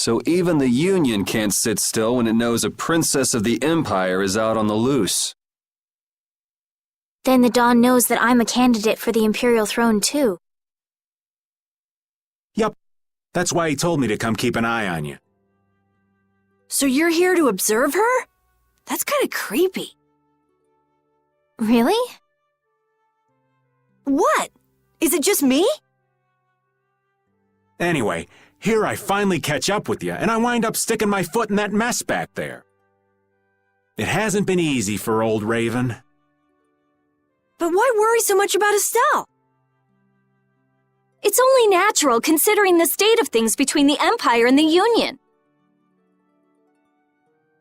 So even the Union can't sit still when it knows a princess of the Empire is out on the loose. Then the Dawn knows that I'm a candidate for the Imperial throne too. Yup. That's why he told me to come keep an eye on you. So you're here to observe her? That's kind of creepy. Really? What? Is it just me? Anyway, here I finally catch up with you, and I wind up sticking my foot in that mess back there. It hasn't been easy for old Raven. But why worry so much about Estelle? It's only natural considering the state of things between the Empire and the Union.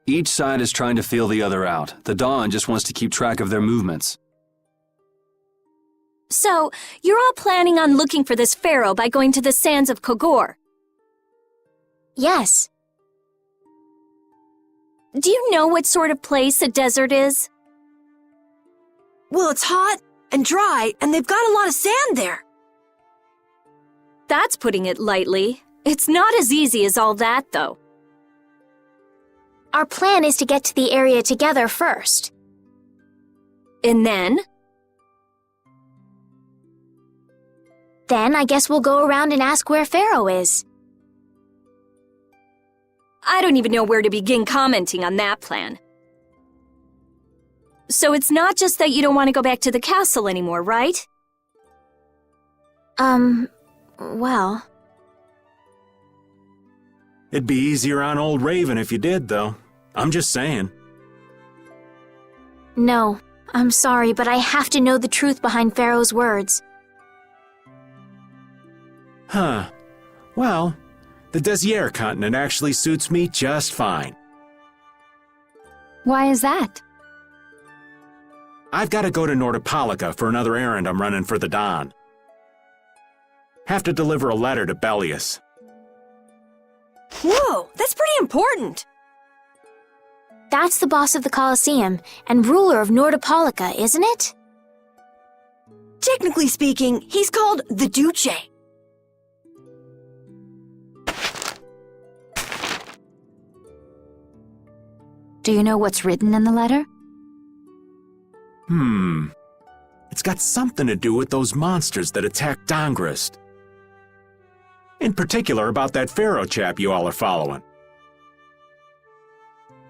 Each side is trying to feel the other out. The Dawn just wants to keep track of their movements. So, you're all planning on looking for this pharaoh by going to the sands of Kogor. Yes. Do you know what sort of place a desert is? Well, it's hot and dry, and they've got a lot of sand there. That's putting it lightly. It's not as easy as all that, though. Our plan is to get to the area together first. And then? Then I guess we'll go around and ask where Pharaoh is. I don't even know where to begin commenting on that plan. So it's not just that you don't want to go back to the castle anymore, right? Well... It'd be easier on old Raven if you did, though. I'm just saying. No, I'm sorry, but I have to know the truth behind Pharaoh's words. Huh. Well, the Desier continent actually suits me just fine. Why is that? I've got to go to Nordopolica for another errand I'm running for the Don. Have to deliver a letter to Bellius. Whoa, that's pretty important. That's the boss of the Colosseum and ruler of Nordopolica, isn't it? Technically speaking, he's called the Duce. Do you know what's written in the letter? It's got something to do with those monsters that attacked Dongrist. In particular about that Pharaoh chap you all are following.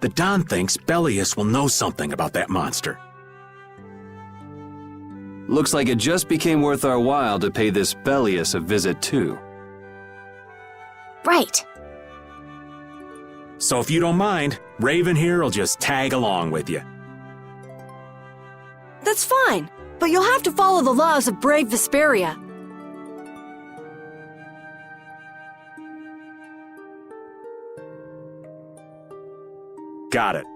The Don thinks Bellius will know something about that monster. Looks like it just became worth our while to pay this Bellius a visit too. Right. So if you don't mind, Raven here will just tag along with you. That's fine, but you'll have to follow the laws of brave Vesperia. Got it.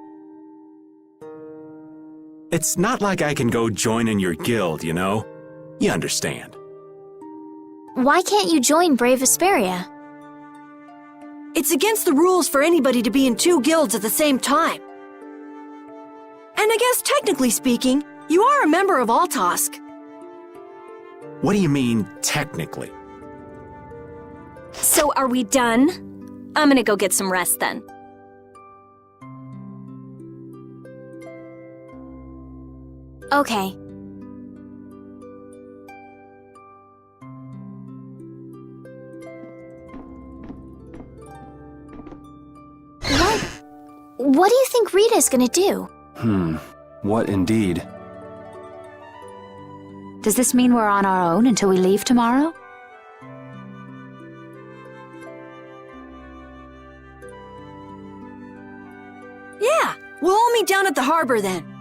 It's not like I can go join in your guild, you know? You understand. Why can't you join Brave Vesperia? It's against the rules for anybody to be in two guilds at the same time. And I guess technically speaking, you are a member of Altosk. What do you mean, technically? So are we done? I'm gonna go get some rest then. Okay. What do you think Rita's gonna do? What indeed? Does this mean we're on our own until we leave tomorrow? Yeah, we'll all meet down at the harbor then.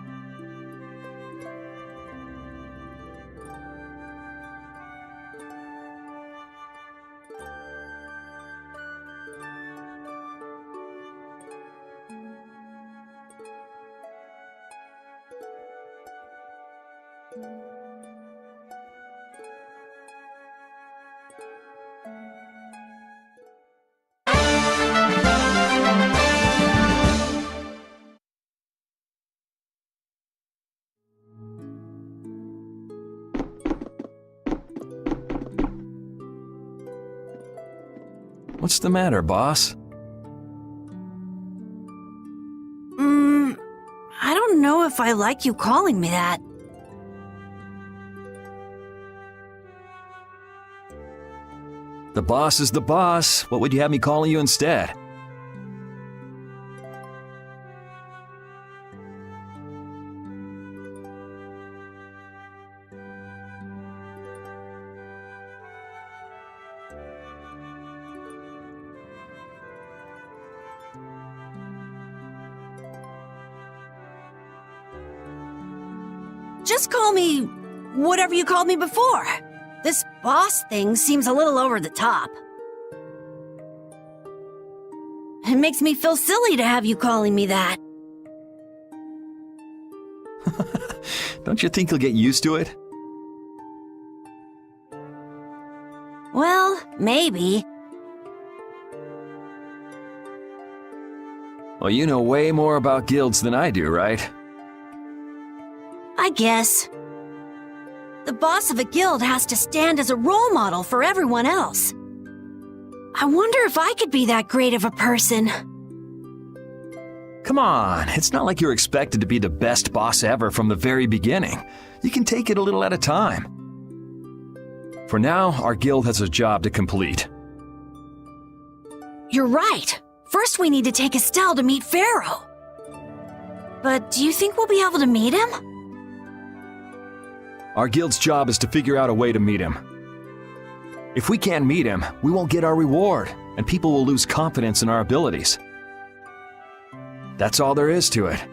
What's the matter, boss? I don't know if I like you calling me that. The boss is the boss. What would you have me calling you instead? Just call me whatever you called me before. This boss thing seems a little over the top. It makes me feel silly to have you calling me that. Don't you think you'll get used to it? Well, maybe. Well, you know way more about guilds than I do, right? I guess. The boss of a guild has to stand as a role model for everyone else. I wonder if I could be that great of a person. Come on, it's not like you're expected to be the best boss ever from the very beginning. You can take it a little at a time. For now, our guild has a job to complete. You're right. First we need to take Estelle to meet Pharaoh. But do you think we'll be able to meet him? Our guild's job is to figure out a way to meet him. If we can't meet him, we won't get our reward, and people will lose confidence in our abilities. That's all there is to it.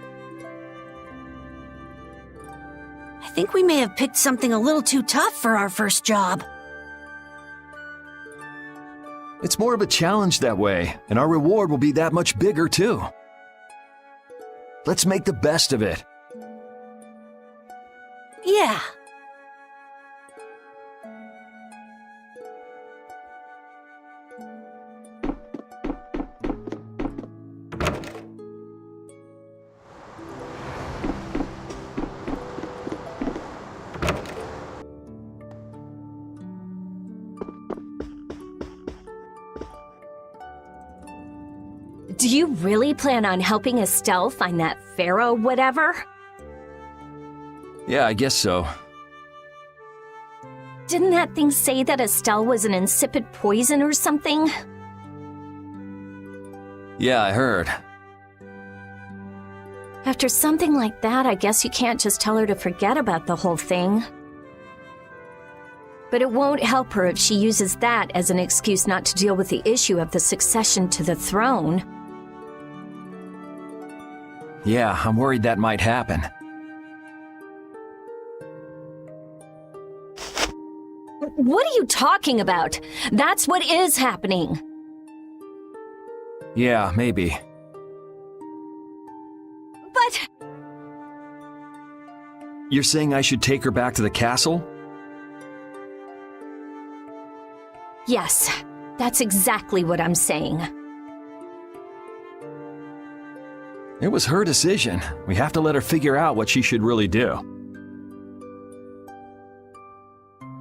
I think we may have picked something a little too tough for our first job. It's more of a challenge that way, and our reward will be that much bigger too. Let's make the best of it. Yeah. Do you really plan on helping Estelle find that Pharaoh whatever? Yeah, I guess so. Didn't that thing say that Estelle was an insipid poison or something? Yeah, I heard. After something like that, I guess you can't just tell her to forget about the whole thing. But it won't help her if she uses that as an excuse not to deal with the issue of the succession to the throne. Yeah, I'm worried that might happen. What are you talking about? That's what is happening. Yeah, maybe. But You're saying I should take her back to the castle? yes, that's exactly what I'm saying. It was her decision. We have to let her figure out what she should really do.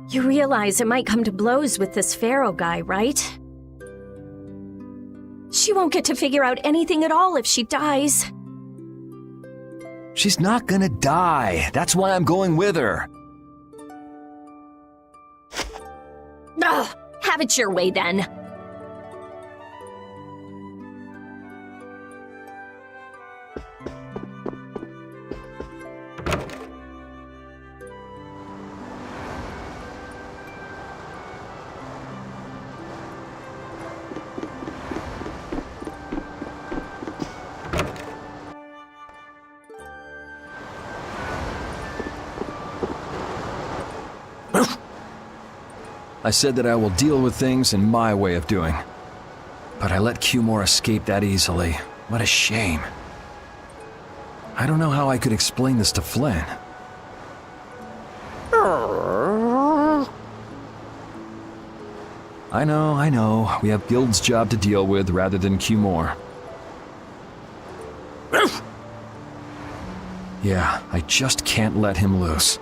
You realize it might come to blows with this Pharaoh guy, right? She won't get to figure out anything at all if she dies. She's not gonna die. That's why I'm going with her. Ugh, have it your way then. I said that I will deal with things in my way of doing. But I let Cumore escape that easily. What a shame. I don't know how I could explain this to Flynn. I know. We have Guild's job to deal with rather than Cumore. Yeah, I just can't let him loose.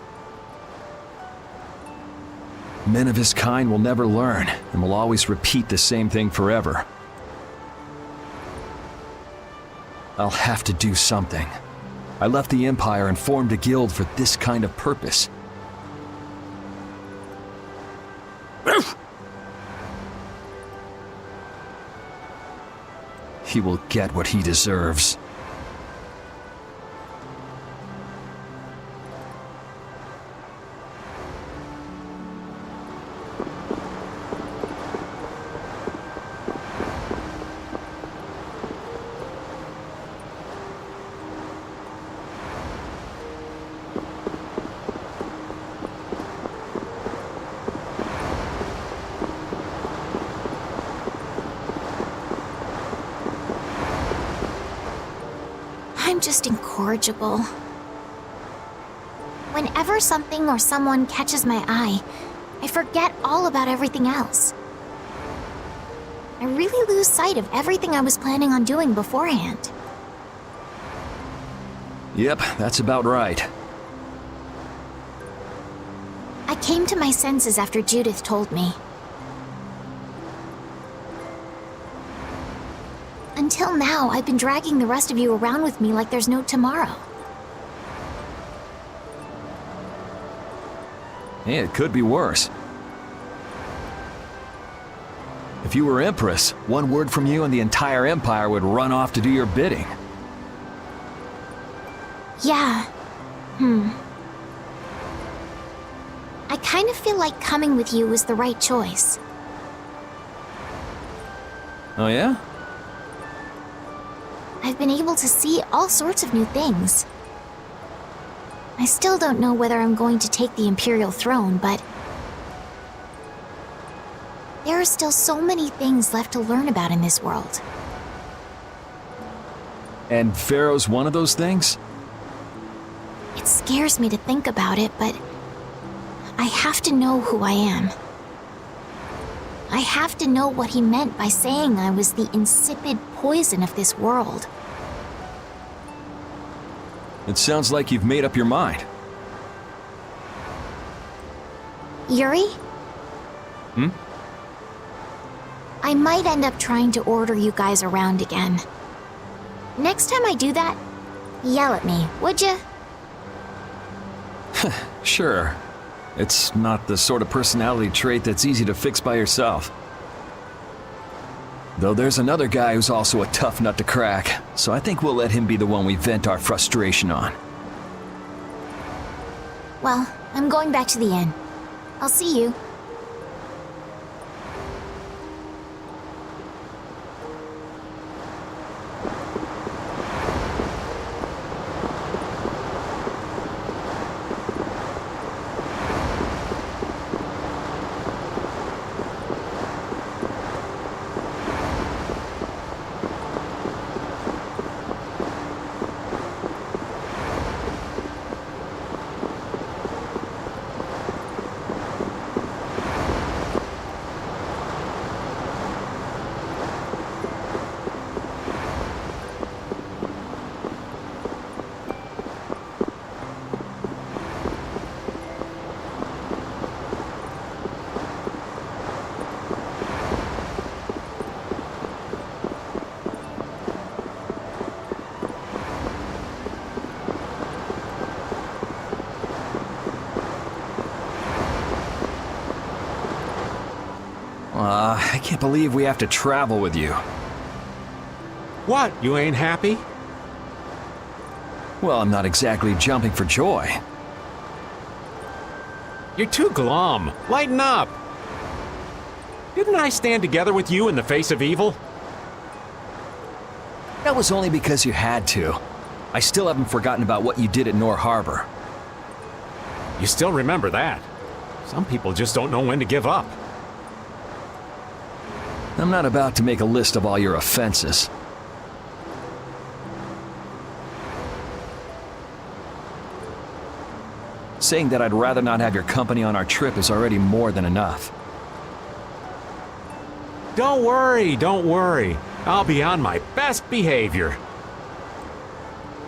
Men of his kind will never learn, and will always repeat the same thing forever. I'll have to do something. I left the Empire and formed a guild for this kind of purpose. He will get what he deserves. I'm just incorrigible. Whenever something or someone catches my eye, I forget all about everything else. I really lose sight of everything I was planning on doing beforehand. Yep, that's about right. I came to my senses after Judith told me. Until now, I've been dragging the rest of you around with me like there's no tomorrow. Hey, it could be worse. If you were Empress, one word from you and the entire Empire would run off to do your bidding. Yeah. I kind of feel like coming with you was the right choice. Oh yeah? I've been able to see all sorts of new things. I still don't know whether I'm going to take the Imperial throne, but there are still so many things left to learn about in this world. And Pharaoh's one of those things? It scares me to think about it, but I have to know who I am. I have to know what he meant by saying I was the insipid poison of this world. It sounds like you've made up your mind. Yuri? Hmm? I might end up trying to order you guys around again. Next time I do that, yell at me, would ya? Sure. It's not the sort of personality trait that's easy to fix by yourself. Though there's another guy who's also a tough nut to crack, so I think we'll let him be the one we vent our frustration on. Well, I'm going back to the inn. I'll see you. I can't believe we have to travel with you. What, you ain't happy? Well, I'm not exactly jumping for joy. You're too glum. Lighten up. Didn't I stand together with you in the face of evil? That was only because you had to. I still haven't forgotten about what you did at Nor Harbor. You still remember that. Some people just don't know when to give up. I'm not about to make a list of all your offenses. Saying that I'd rather not have your company on our trip is already more than enough. Don't worry, don't worry. I'll be on my best behavior.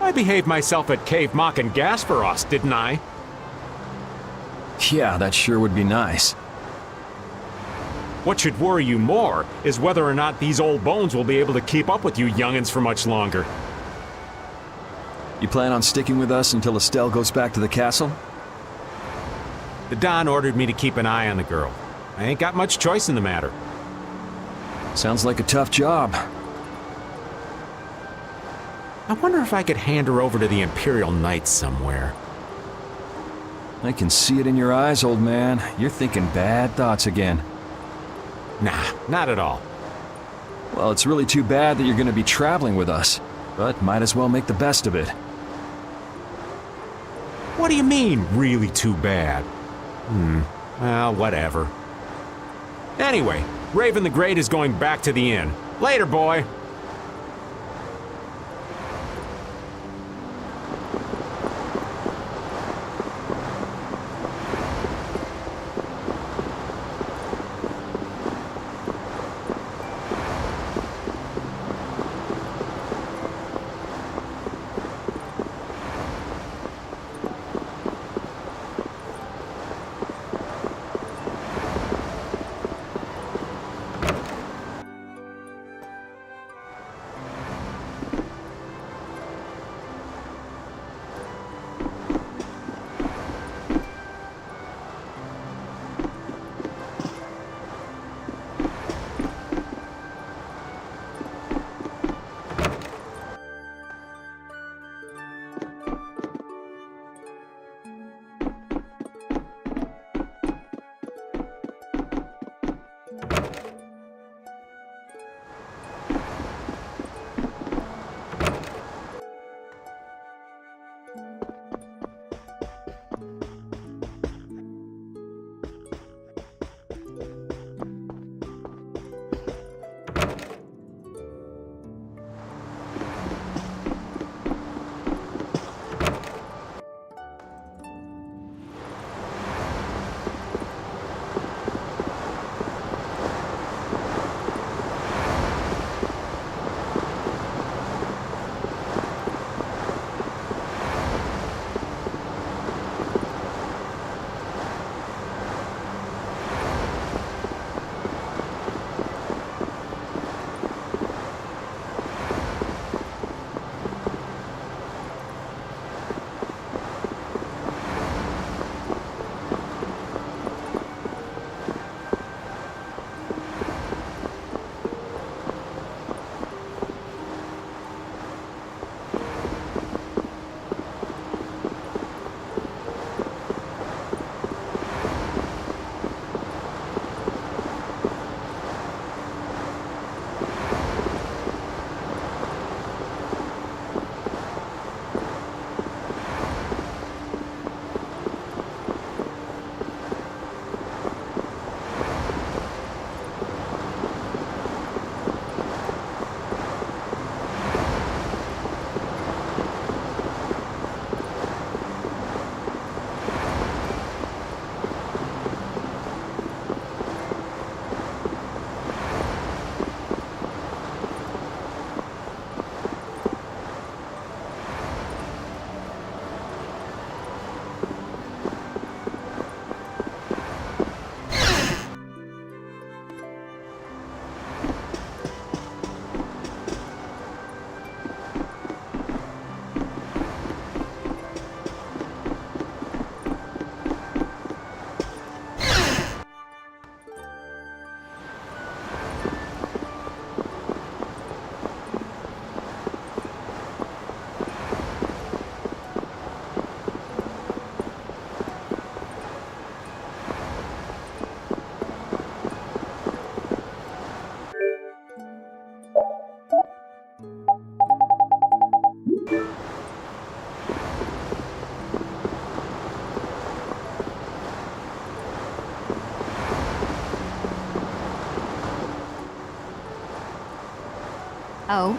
I behaved myself at Cave Mock and Gasperos, didn't I? Yeah, that sure would be nice. What should worry you more is whether or not these old bones will be able to keep up with you youngins for much longer. You plan on sticking with us until Estelle goes back to the castle? The Don ordered me to keep an eye on the girl. I ain't got much choice in the matter. Sounds like a tough job. I wonder if I could hand her over to the Imperial Knights somewhere. I can see it in your eyes, old man. You're thinking bad thoughts again. Nah, not at all. Well, it's really too bad that you're going to be traveling with us, but might as well make the best of it. What do you mean, really too bad? Well, whatever. Anyway, Raven the Great is going back to the inn. Later, boy! Oh?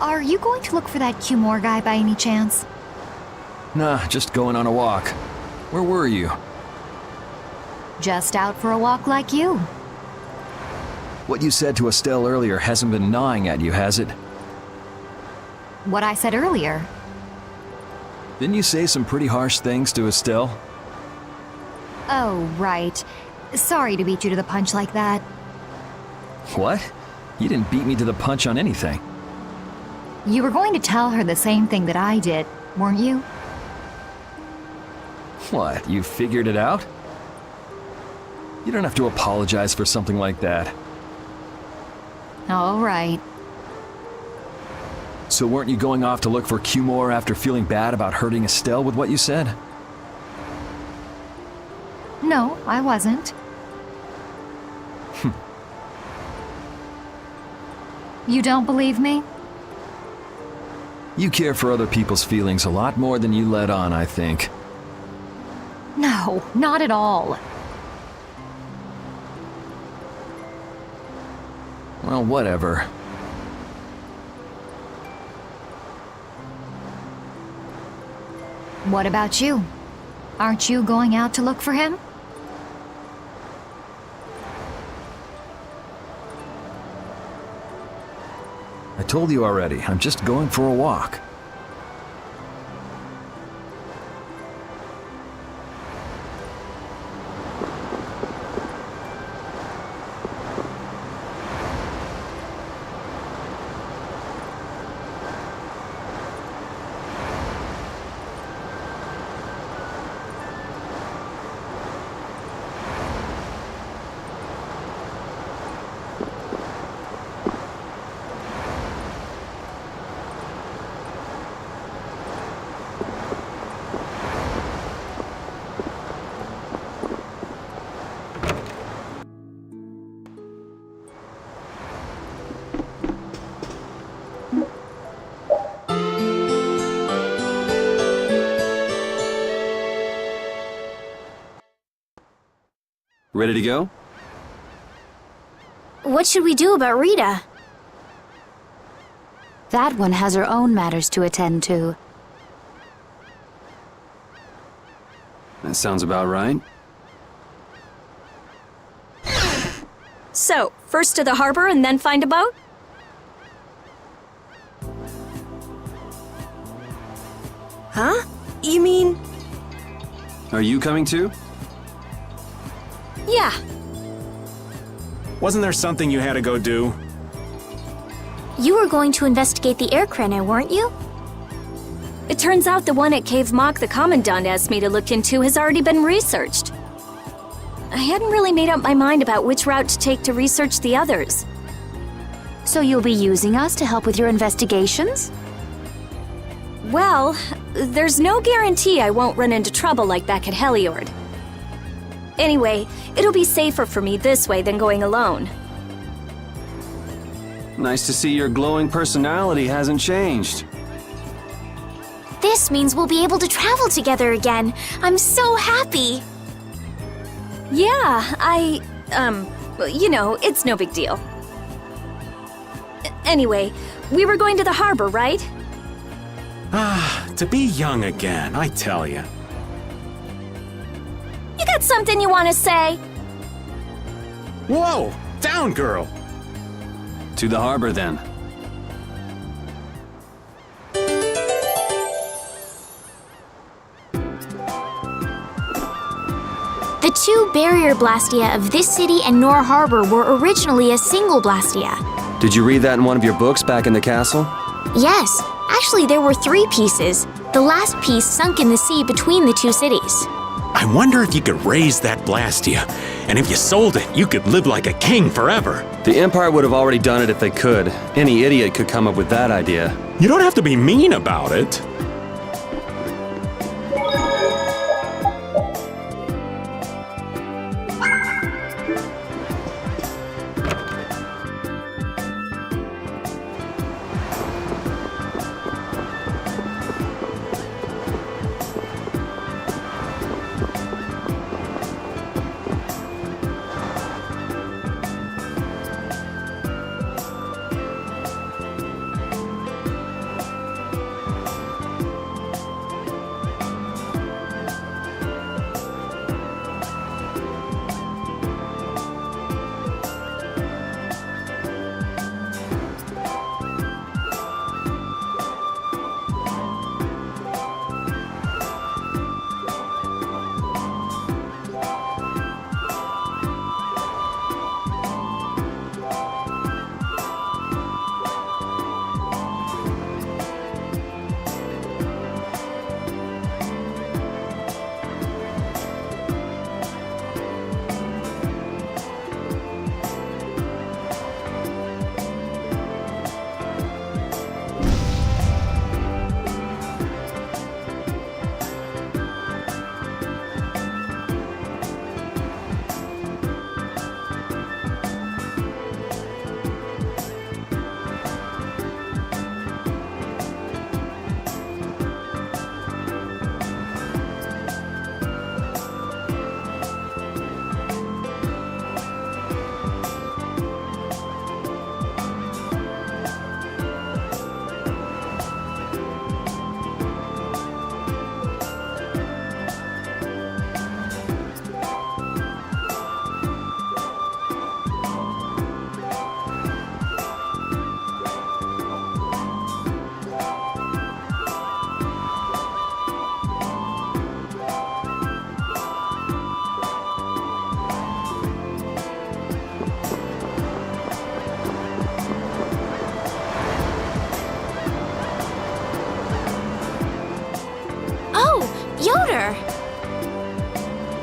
Are you going to look for that Cumore guy by any chance? Nah, just going on a walk. Where were you? Just out for a walk like you. What you said to Estelle earlier hasn't been gnawing at you, has it? What I said earlier. Didn't you say some pretty harsh things to Estelle? Oh, right. Sorry to beat you to the punch like that. What? You didn't beat me to the punch on anything. You were going to tell her the same thing that I did, weren't you? What, you figured it out? You don't have to apologize for something like that. All right. So weren't you going off to look for Cumore after feeling bad about hurting Estelle with what you said? No, I wasn't. You don't believe me? You care for other people's feelings a lot more than you let on, I think. No, not at all. Well, whatever. What about you? Aren't you going out to look for him? I told you already, I'm just going for a walk. Ready to go? What should we do about Rita? That one has her own matters to attend to. That sounds about right. So, first to the harbor and then find a boat? Huh? You mean... Are you coming too? Yeah. Wasn't there something you had to go do? You were going to investigate the air craner, weren't you? It turns out the one at Cave Mock the Commandant asked me to look into has already been researched. I hadn't really made up my mind about which route to take to research the others. So you'll be using us to help with your investigations? Well, there's no guarantee I won't run into trouble like back at Heliord. Anyway, it'll be safer for me this way than going alone. Nice to see your glowing personality hasn't changed. This means we'll be able to travel together again. I'm so happy. Yeah, it's no big deal. Anyway, we were going to the harbor, right? To be young again, I tell you. You got something you want to say? Whoa! Down, girl! To the harbor, then. The two barrier blastia of this city and Nor Harbor were originally a single blastia. Did you read that in one of your books back in the castle? Yes, actually there were 3 pieces. The last piece sunk in the sea between the 2 cities. I wonder if you could raise that Blastia, and if you sold it, you could live like a king forever. The Empire would have already done it if they could. Any idiot could come up with that idea. You don't have to be mean about it.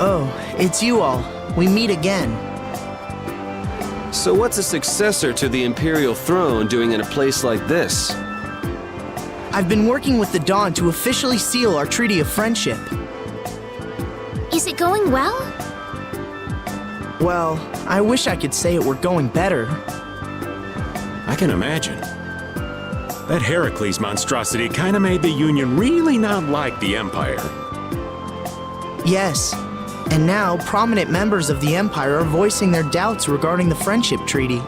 Oh, it's you all. We meet again. So what's a successor to the Imperial throne doing in a place like this? I've been working with the Dawn to officially seal our Treaty of Friendship. Is it going well? Well, I wish I could say it were going better. I can imagine. That Heracles monstrosity kinda made the Union really not like the Empire. Yes, and now prominent members of the Empire are voicing their doubts regarding the Friendship Treaty.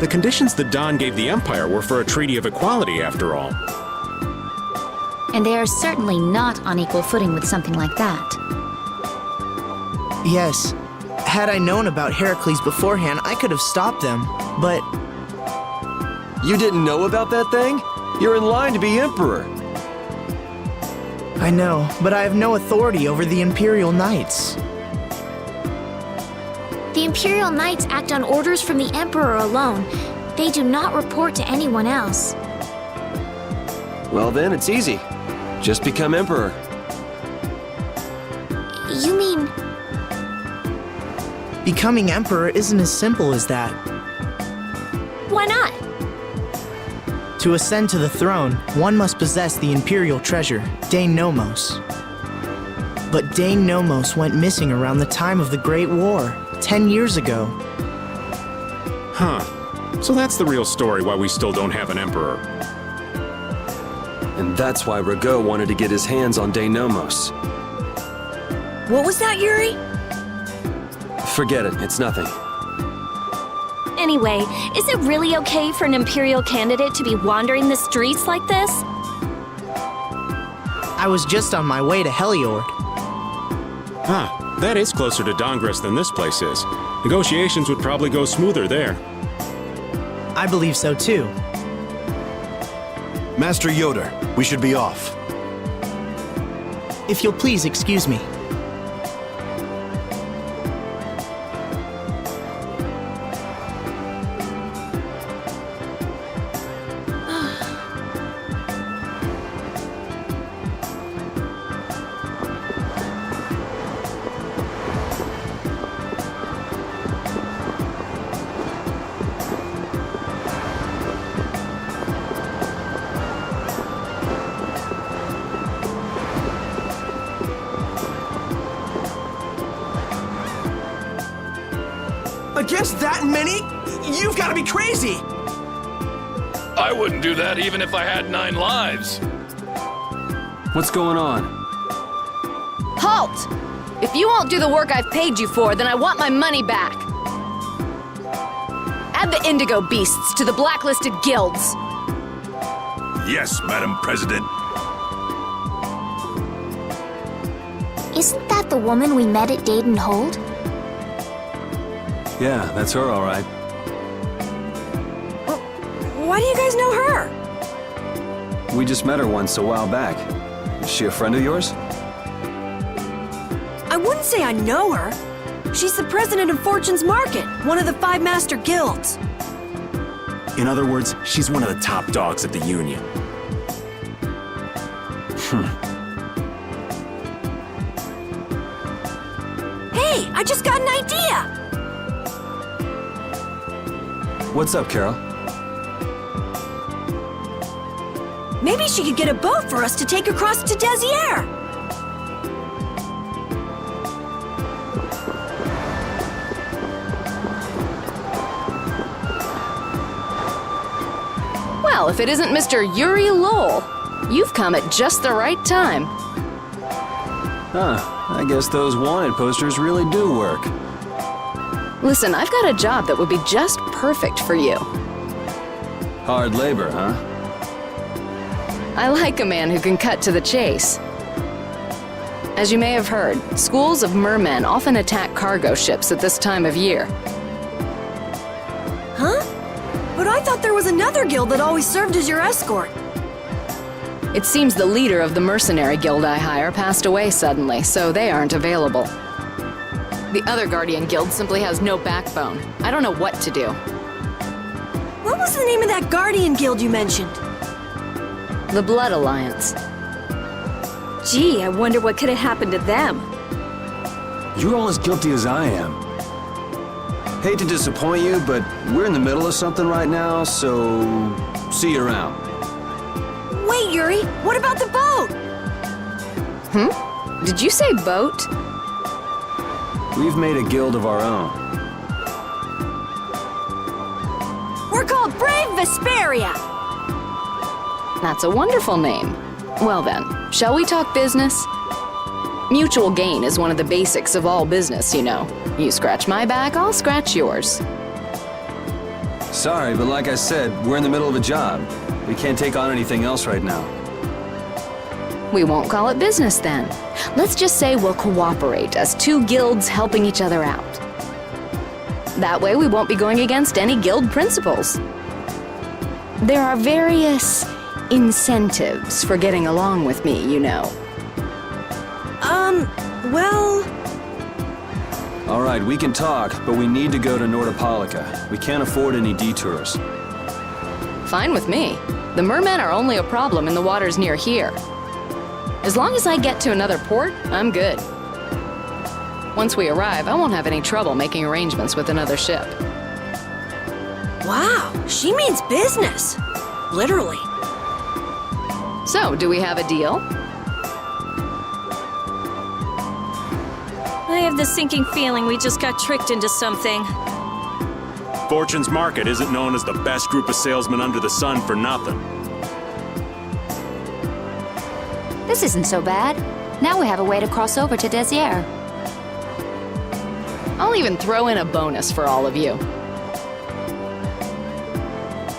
The conditions the Dawn gave the Empire were for a treaty of equality, after all. And they are certainly not on equal footing with something like that. Yes, had I known about Heracles beforehand, I could have stopped them, but You didn't know about that thing? You're in line to be Emperor. I know, but I have no authority over the Imperial Knights. The Imperial Knights act on orders from the Emperor alone. They do not report to anyone else. Well then, it's easy. Just become Emperor. You mean... Becoming Emperor isn't as simple as that. Why not? To ascend to the throne, one must possess the Imperial treasure, Dane Nomos. But Dane Nomos went missing around the time of the Great War, 10 years ago. Huh. So that's the real story why we still don't have an Emperor. And that's why Rago wanted to get his hands on Dane Nomos. What was that, Yuri? Forget it, it's nothing. Anyway, is it really okay for an Imperial candidate to be wandering the streets like this? I was just on my way to Heliord. Huh. That is closer to Dongress than this place is. Negotiations would probably go smoother there. I believe so too. Master Yoder, we should be off. If you'll please excuse me. Against that many? You've got to be crazy! I wouldn't do that even if I had 9 lives. What's going on? Halt! If you won't do the work I've paid you for, then I want my money back. Add the Indigo Beasts to the blacklisted guilds. Yes, Madam President. Isn't that the woman we met at Dayton Hold? Yeah, that's her, all right. Why do you guys know her? We just met her once a while back. Is she a friend of yours? I wouldn't say I know her. She's the president of Fortune's Market, one of the 5 master guilds. In other words, she's one of the top dogs at the Union. Hey, I just got an idea! What's up, Carol? Maybe she could get a boat for us to take across to Desier. Well, if it isn't Mr. Yuri Lowell, you've come at just the right time. Huh, I guess those wanted posters really do work. Listen, I've got a job that would be just perfect for you. Hard labor, huh? I like a man who can cut to the chase. As you may have heard, schools of mermen often attack cargo ships at this time of year. Huh? But I thought there was another guild that always served as your escort. It seems the leader of the mercenary guild I hire passed away suddenly, so they aren't available. The other Guardian guild simply has no backbone. I don't know what to do. What was the name of that Guardian guild you mentioned? The Blood Alliance. Gee, I wonder what could have happened to them. You're all as guilty as I am. Hate to disappoint you, but we're in the middle of something right now, so see you around. Wait, Yuri, what about the boat? Did you say boat? We've made a guild of our own. We're called Brave Vesperia! That's a wonderful name. Well then, shall we talk business? Mutual gain is one of the basics of all business, you know. You scratch my back, I'll scratch yours. Sorry, but like I said, we're in the middle of a job. We can't take on anything else right now. We won't call it business then. Let's just say we'll cooperate as two guilds helping each other out. That way we won't be going against any guild principles. There are various incentives for getting along with me, you know. Well... All right, we can talk, but we need to go to Nordopolica. We can't afford any detours. Fine with me. The mermen are only a problem in the waters near here. As long as I get to another port, I'm good. Once we arrive, I won't have any trouble making arrangements with another ship. Wow, she means business. Literally. So, do we have a deal? I have the sinking feeling we just got tricked into something. Fortune's Market isn't known as the best group of salesmen under the sun for nothing. This isn't so bad. Now we have a way to cross over to Desier. I'll even throw in a bonus for all of you.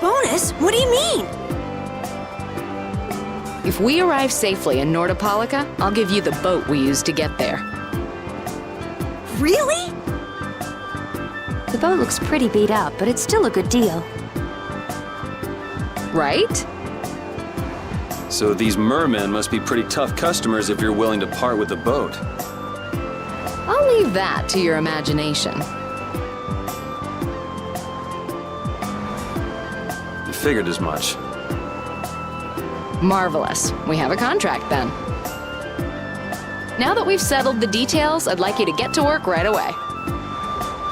Bonus? What do you mean? If we arrive safely in Nordopolica, I'll give you the boat we used to get there. Really? The boat looks pretty beat up, but it's still a good deal. Right? So these mermen must be pretty tough customers if you're willing to part with the boat. I'll leave that to your imagination. You figured as much. Marvelous. We have a contract then. Now that we've settled the details, I'd like you to get to work right away.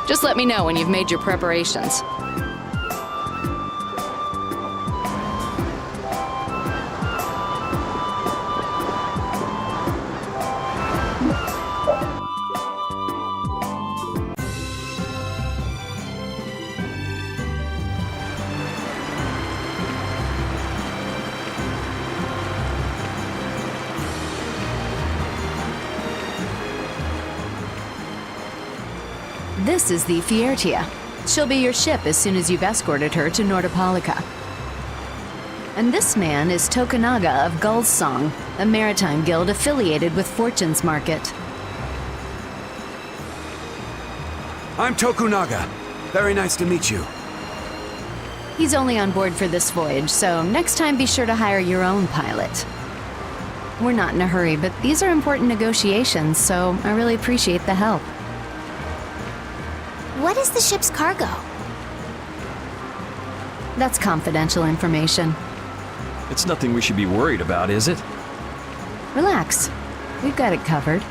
Just let me know when you've made your preparations. This is the Fiertia. She'll be your ship as soon as you've escorted her to Nordopolica. And this man is Tokunaga of Gull's Song, a maritime guild affiliated with Fortune's Market. I'm Tokunaga. Very nice to meet you. He's only on board for this voyage, so next time be sure to hire your own pilot. We're not in a hurry, but these are important negotiations, so I really appreciate the help. What is the ship's cargo? That's confidential information. It's nothing we should be worried about, is it? Relax. We've got it covered.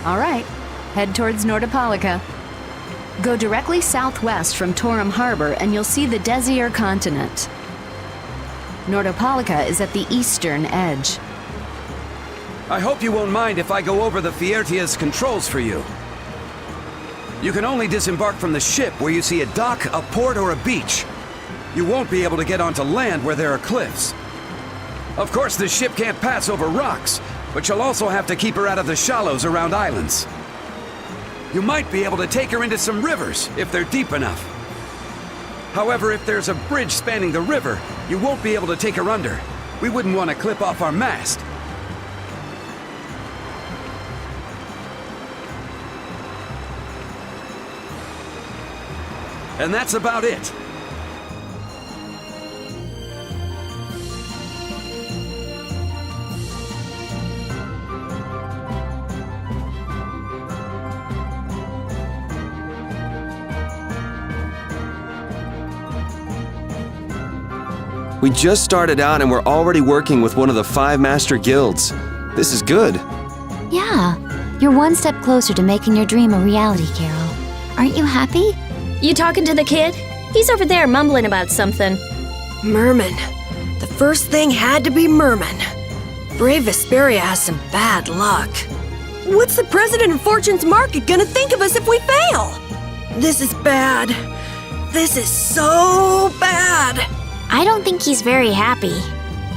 All right, head towards Nordopolica. Go directly southwest from Torum Harbor and you'll see the Desier continent. Nordopolica is at the eastern edge. I hope you won't mind if I go over the Fiertia's controls for you. You can only disembark from the ship where you see a dock, a port, or a beach. You won't be able to get onto land where there are cliffs. Of course, the ship can't pass over rocks, but you'll also have to keep her out of the shallows around islands. You might be able to take her into some rivers, if they're deep enough. However, if there's a bridge spanning the river, you won't be able to take her under. We wouldn't want to clip off our mast. And that's about it. We just started out and we're already working with one of the 5 master guilds. This is good. Yeah, You're one step closer to making your dream a reality, Carol. Aren't you happy? You talking to the kid? He's over there mumbling about something. Merman. The first thing had to be Merman. Brave Vesperia has some bad luck. What's the president of Fortune's Market gonna think of us if we fail? This is bad. This is so bad. I don't think he's very happy.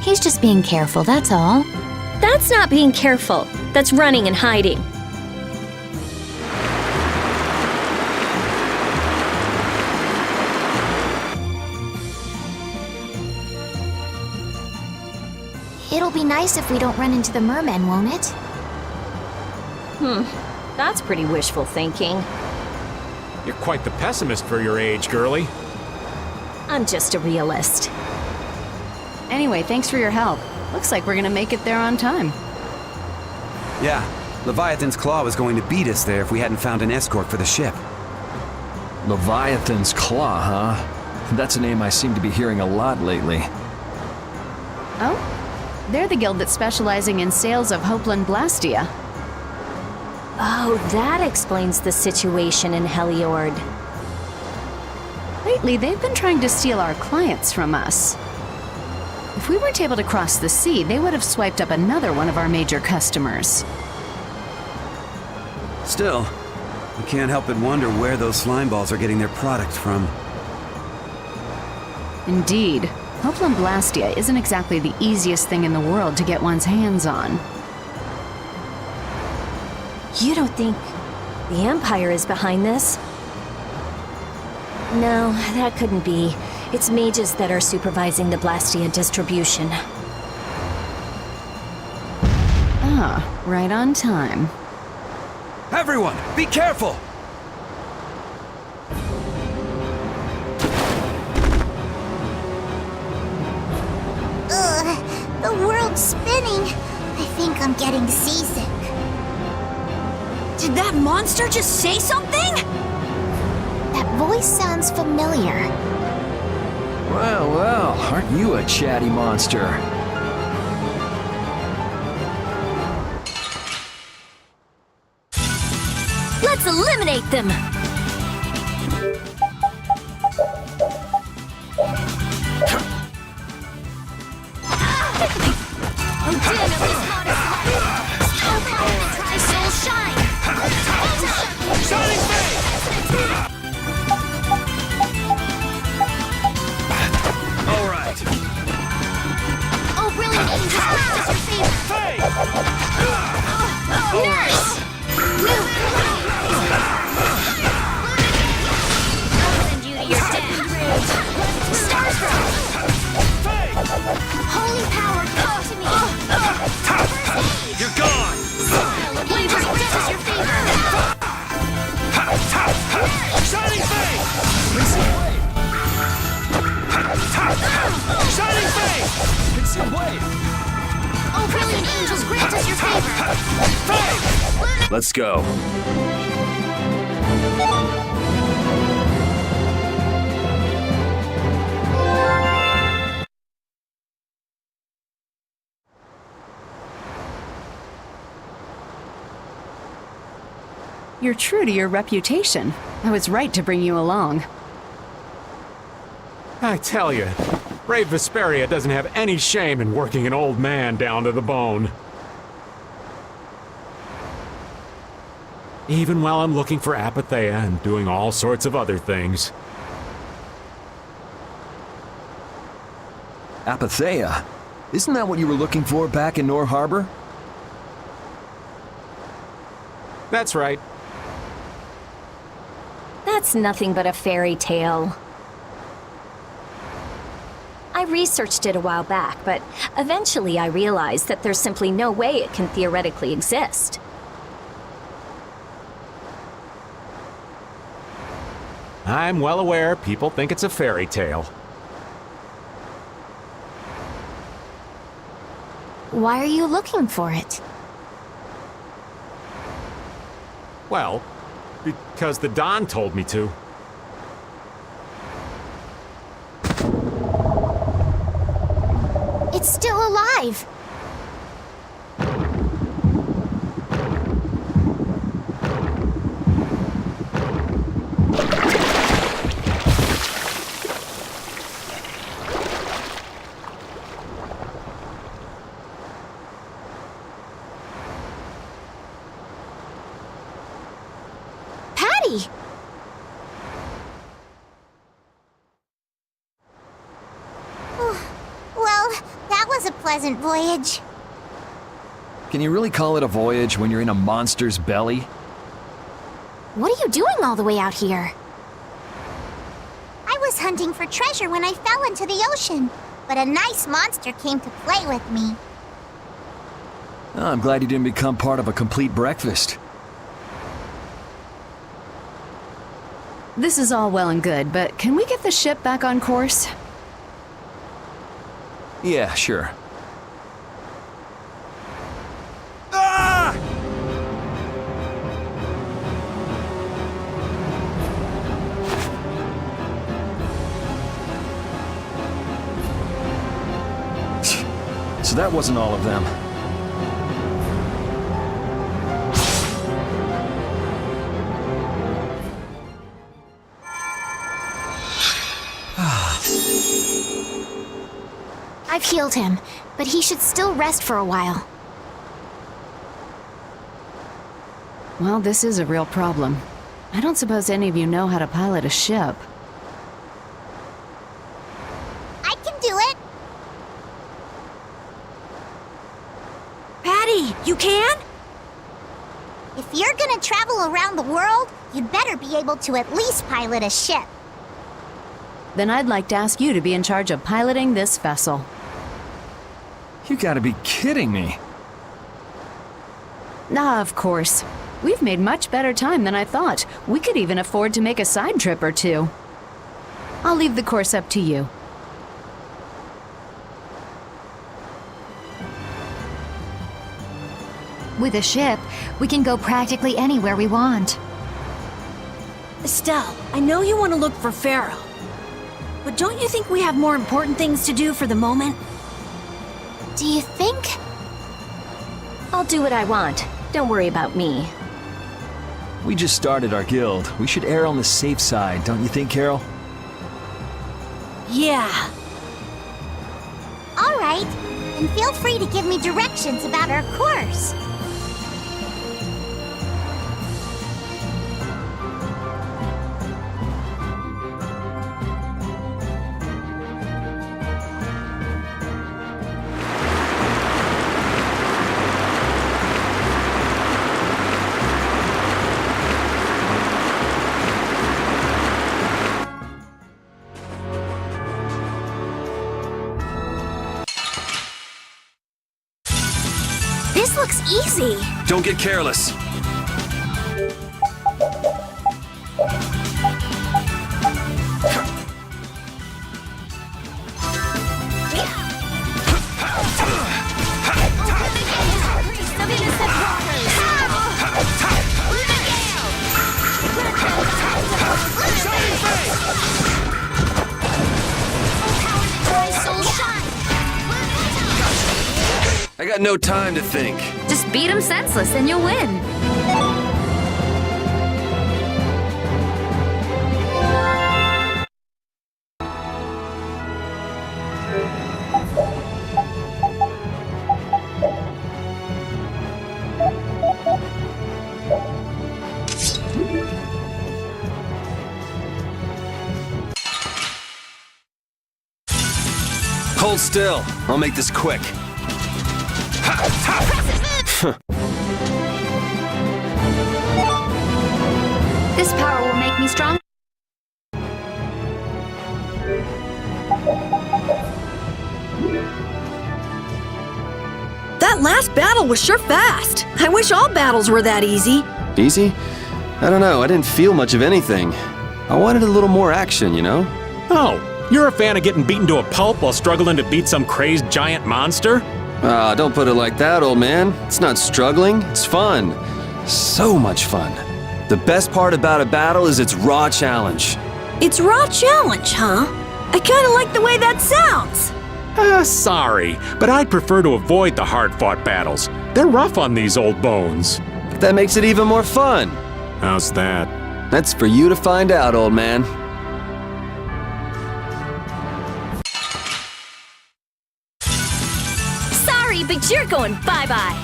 He's just being careful, that's all. That's not being careful. That's running and hiding. It'll be nice if we don't run into the mermen, won't it? That's pretty wishful thinking. You're quite the pessimist for your age, girlie. I'm just a realist. Anyway, thanks for your help. Looks like we're gonna make it there on time. Yeah, Leviathan's Claw was going to beat us there if we hadn't found an escort for the ship. Leviathan's Claw, huh? That's a name I seem to be hearing a lot lately. Oh? They're the guild that's specializing in sales of Hopeland Blastia. Oh, that explains the situation in Heliord. Lately, they've been trying to steal our clients from us. If we weren't able to cross the sea, they would have swiped up another one of our major customers. Still, you can't help but wonder where those slime balls are getting their product from. Indeed. Hopeland Blastia isn't exactly the easiest thing in the world to get one's hands on. You don't think the Empire is behind this? No, that couldn't be. It's mages that are supervising the Blastia distribution. Ah, right on time. Everyone, be careful! The world's spinning. I think I'm getting seasick. Did that monster just say something? That voice sounds familiar. Well, well, aren't you a chatty monster? Let's eliminate them! Holy power, come to me! You're gone! Your favor! Shining Face! Shining Face! Conceal blade! Oh, brilliant angels, grant us your favor! Let's go. You're true to your reputation. I was right to bring you along. I tell you, brave Vesperia doesn't have any shame in working an old man down to the bone. Even while I'm looking for Apatheia and doing all sorts of other things. Apatheia? Isn't that what you were looking for back in Nor Harbor? That's right. That's nothing but a fairy tale. I researched it a while back, but eventually I realized that there's simply no way it can theoretically exist. I'm well aware people think it's a fairy tale. Why are you looking for it? Well, because the Don told me to. It's still alive! already. Well, that was a pleasant voyage. Can you really call it a voyage when you're in a monster's belly? What are you doing all the way out here? I was hunting for treasure when I fell into the ocean, but a nice monster came to play with me. Oh, I'm glad you didn't become part of a complete breakfast. This is all well and good, but can we get the ship back on course? Yeah, sure. Ah! So that wasn't all of them. I've healed him, but he should still rest for a while. Well, this is a real problem. I don't suppose any of you know how to pilot a ship. I can do it. Patty, you can? If you're gonna travel around the world, you'd better be able to at least pilot a ship. Then I'd like to ask you to be in charge of piloting this vessel. You gotta be kidding me. Ah, of course. We've made much better time than I thought. We could even afford to make a side trip or two. I'll leave the course up to you. With a ship, we can go practically anywhere we want. Estelle, I know you want to look for Pharaoh. But don't you think we have more important things to do for the moment? Do you think? I'll do what I want. Don't worry about me. We just started our guild. We should err on the safe side, don't you think, Carol? Yeah. All right, and feel free to give me directions about our course. This looks easy. Don't get careless. I got no time to think. Just beat him senseless and you'll win. Hold still. I'll make this quick. This power will make me strong. That last battle was sure fast. I wish all battles were that easy. Easy? I don't know. I didn't feel much of anything. I wanted a little more action, you know? Oh, you're a fan of getting beaten to a pulp while struggling to beat some crazed giant monster? Ah, don't put it like that, old man. It's not struggling. It's fun. So much fun. The best part about a battle is its raw challenge. It's raw challenge, huh? I kinda like the way that sounds. Sorry, but I'd prefer to avoid the hard-fought battles. They're rough on these old bones. But that makes it even more fun. How's that? That's for you to find out, old man. Sorry, but you're going bye-bye.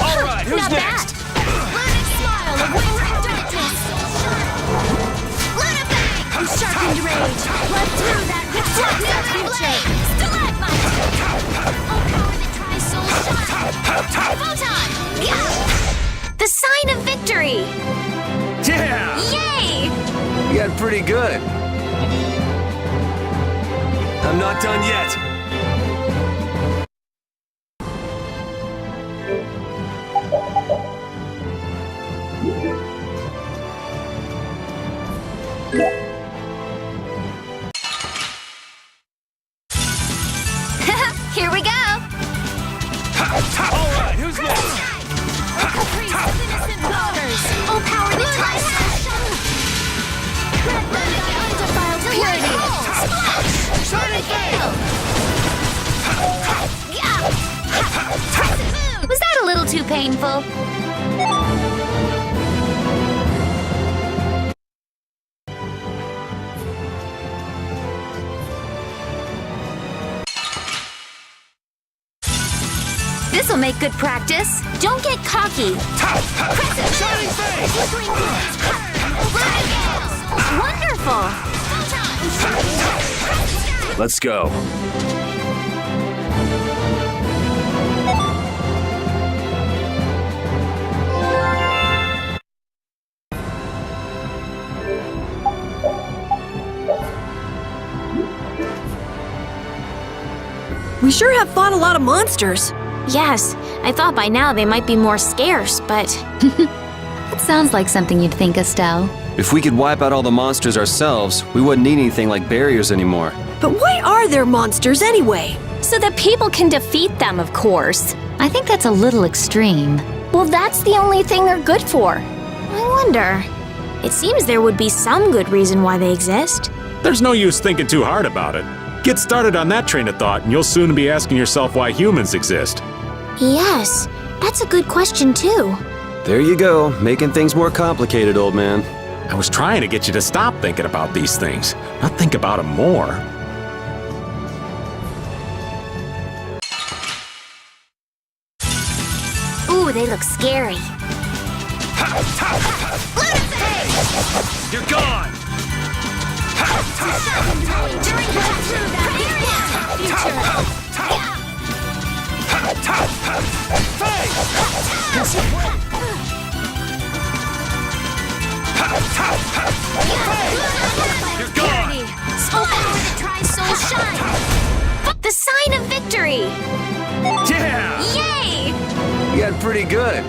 All right, who's Not next? Bad. Learn and smile away from darkness. sharpened rage! Blood through that reflects our future! Stalagmite! Oh, power that tries soul shine! Photon! Yeah! The sign of victory! Yeah! Yay! You got pretty good. I'm not done yet. Here we go! Alright, who's next? Caprice of innocent waters! Oh, power that tries soul shine! Red blood that undefiles purity! Splash! Shining Flame! Was that a little too painful? This'll make good practice. Don't get cocky. Shining Flame! Wonderful! Let's go. We sure have fought a lot of monsters. Yes, I thought by now they might be more scarce, but... It sounds like something you'd think, Estelle. If we could wipe out all the monsters ourselves, we wouldn't need anything like barriers anymore. But why are there monsters anyway? So that people can defeat them, of course. I think that's a little extreme. Well, that's the only thing they're good for. I wonder... It seems there would be some good reason why they exist. There's no use thinking too hard about it. Get started on that train of thought, and you'll soon be asking yourself why humans exist. Yes, that's a good question, too. There you go, making things more complicated, old man. I was trying to get you to stop thinking about these things, not think about them more. Ooh, they look scary. You're gone! You're gone! Oh, power that tries soul shine! The sign of victory! Yeah! Yay! You got pretty good.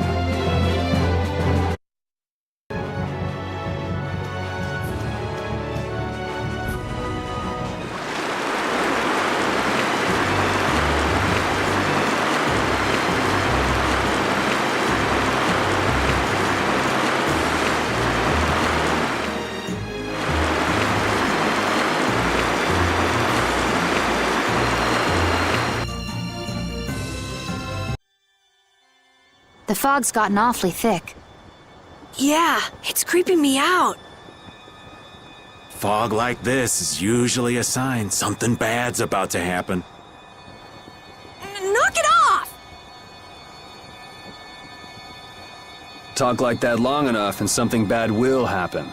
The fog's gotten awfully thick. Yeah, it's creeping me out. Fog like this is usually a sign something bad's about to happen. Knock it off! Talk like that long enough and something bad will happen.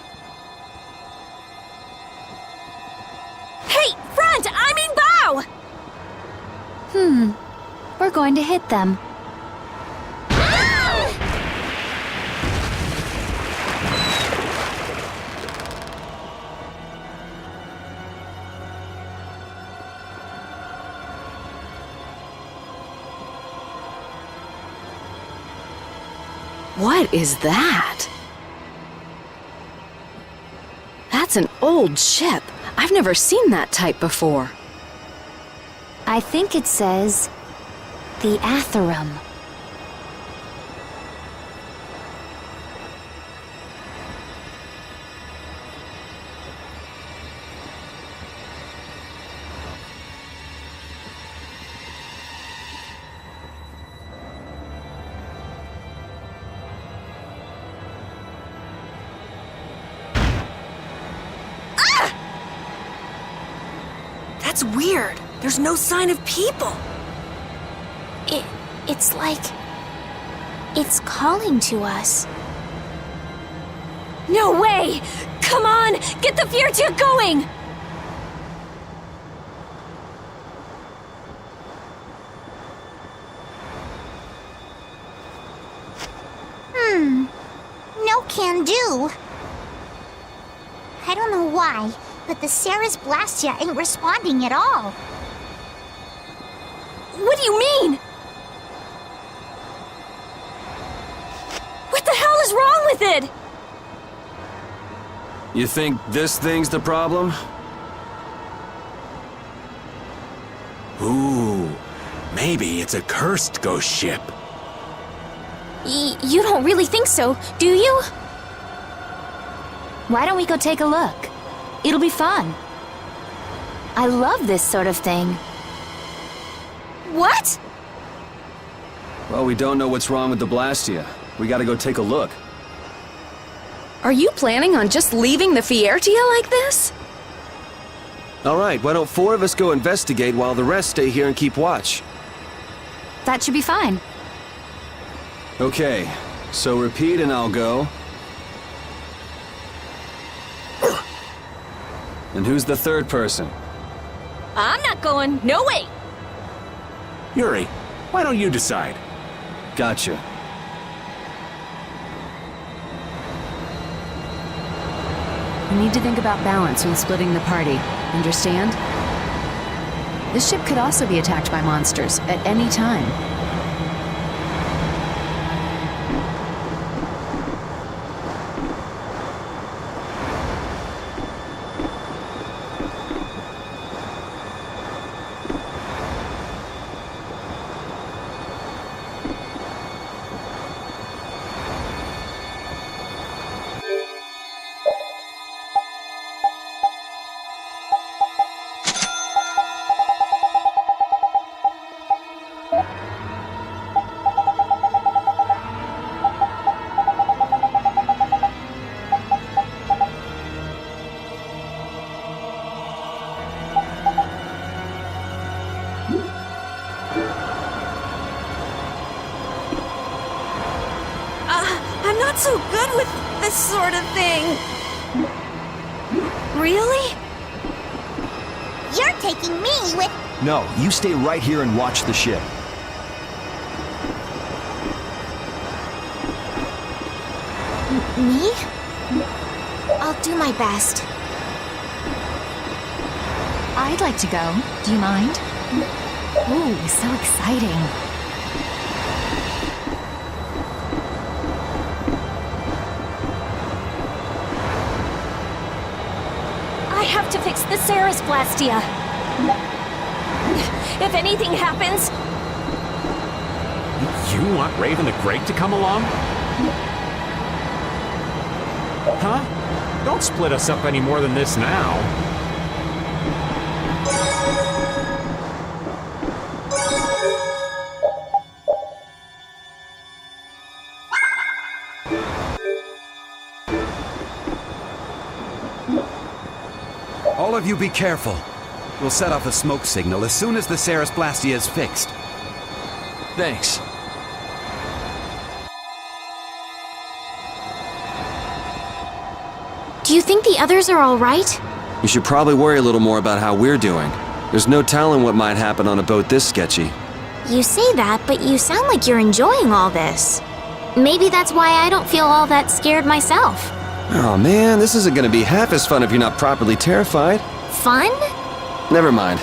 Hey, front! I mean bow! We're going to hit them. What is that? That's an old ship. I've never seen that type before. I think it says... the Atherum. That's weird. There's no sign of people. It's like... it's calling to us. No way! Come on! Get the Fiertia going! No can do. I don't know why, but the Ceres Blastia ain't responding at all. What do you mean? What the hell is wrong with it? You think this thing's the problem? Ooh, maybe it's a cursed ghost ship. You don't really think so, do you? Why don't we go take a look? It'll be fun. I love this sort of thing. What? Well, we don't know what's wrong with the Blastia. We gotta go take a look. Are you planning on just leaving the Fiertia like this? All right, why don't 4 of us go investigate while the rest stay here and keep watch? That should be fine. Okay, so repeat and I'll go. And who's the third person? I'm not going. No way! Yuri, why don't you decide? Gotcha. We need to think about balance when splitting the party. Understand? This ship could also be attacked by monsters at any time. I'm not so good with this sort of thing. Really? You're taking me with... No, you stay right here and watch the ship. Me? I'll do my best. I'd like to go. Do you mind? Ooh, so exciting. I have to fix the Ceres Blastia. If anything happens... You want Raven the Great to come along? Huh? Don't split us up any more than this now. All of you be careful. We'll set off a smoke signal as soon as the Ceres Blastia is fixed. Thanks. Do you think the others are all right? You should probably worry a little more about how we're doing. There's no telling what might happen on a boat this sketchy. You say that, but you sound like you're enjoying all this. Maybe that's why I don't feel all that scared myself. Oh man, this isn't gonna be half as fun if you're not properly terrified. Fun? Never mind.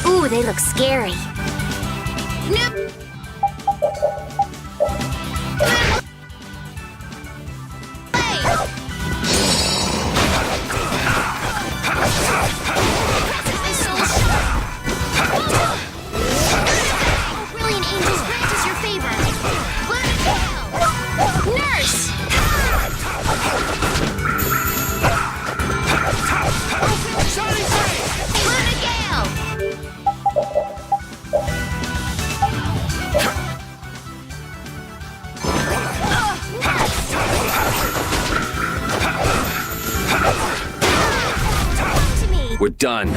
Ooh, they look scary. Nope. We're done.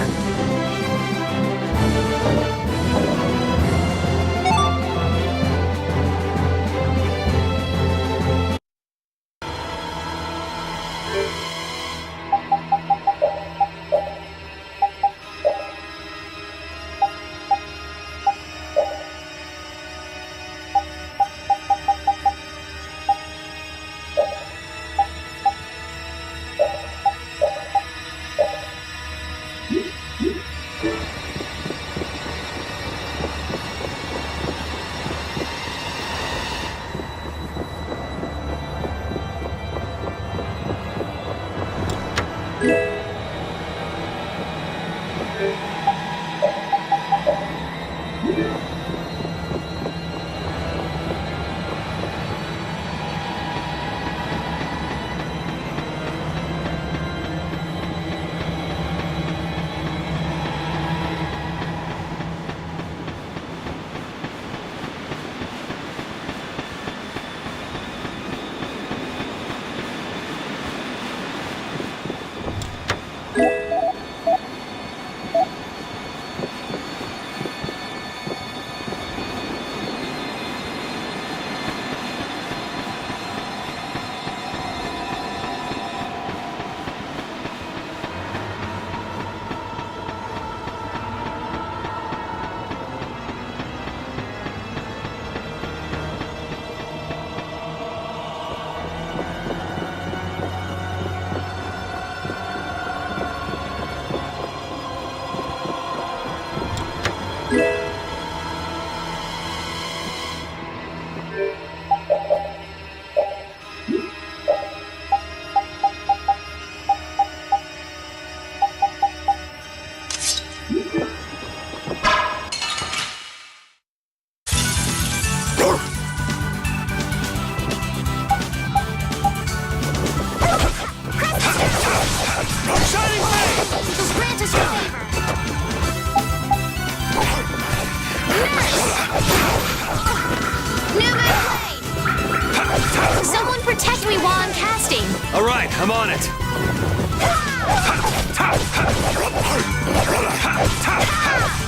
Someone protect me while I'm casting! All right, I'm on it.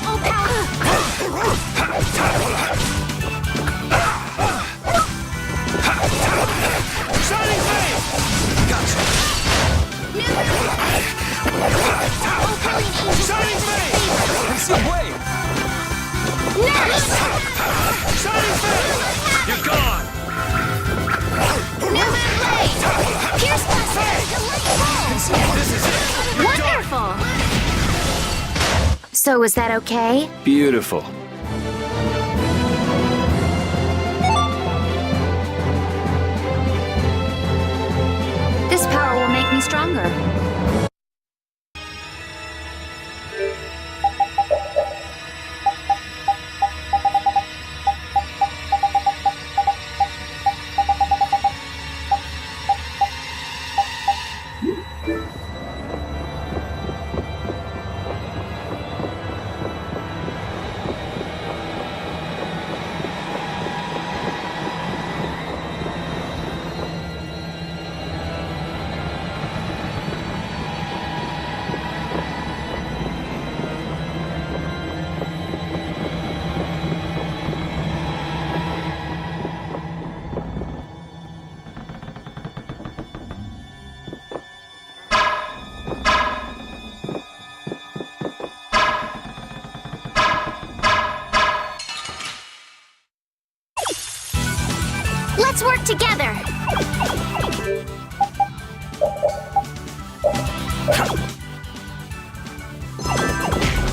Oh, power! Shining Flame! Gotcha. Oh, brilliant angel! Shining Flame! Some way. Nurse! Shining Flame! You're gone. New Moon Blade! Pierce Buster! Delightful! This is it. Wonderful! So, is that okay? Beautiful. This power will make me stronger. Let's work together!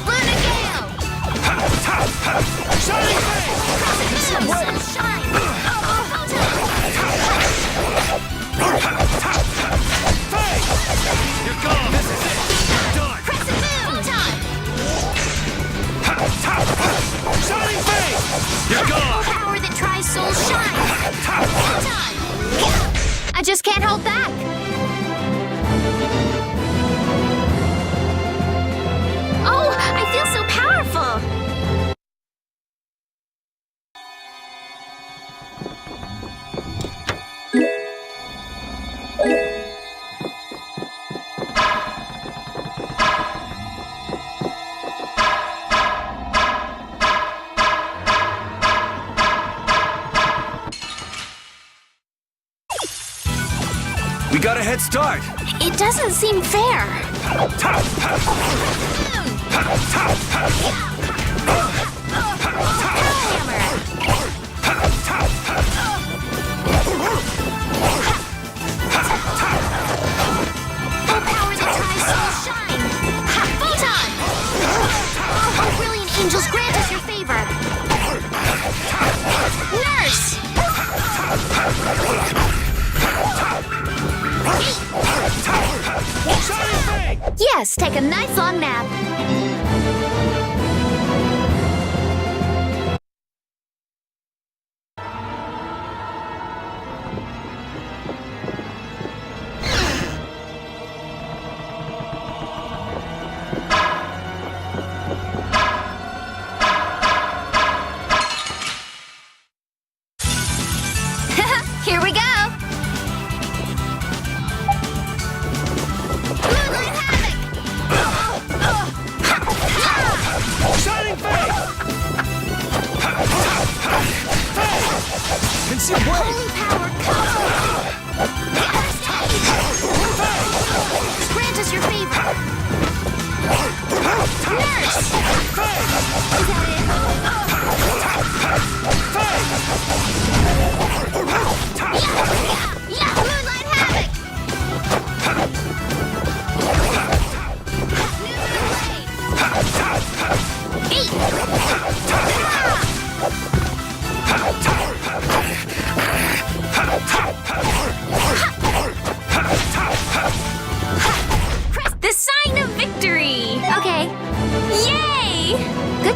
Luna Gale! Shining Flame! Sunshine! Flame! You're gone. This is it. You're done. Crescent Moon! Shining Flame! You're gone. Power that tries soul shine! I just can't hold back! Oh, I feel so powerful! We got a head start. It doesn't seem fair. Angels, grant us your favor. Nurse! Yes, take a nice long nap. Here we go! Moonlight Havoc!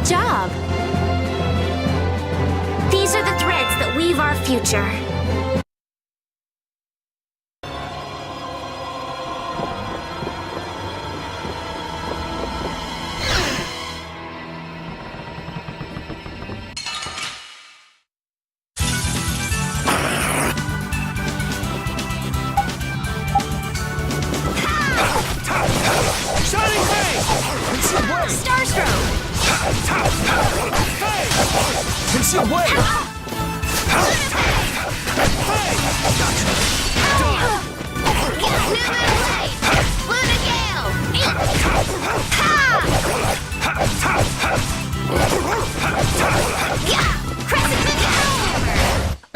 Good job. These are the threads that weave our future. Shining Face! Starstroke! Concealed blade!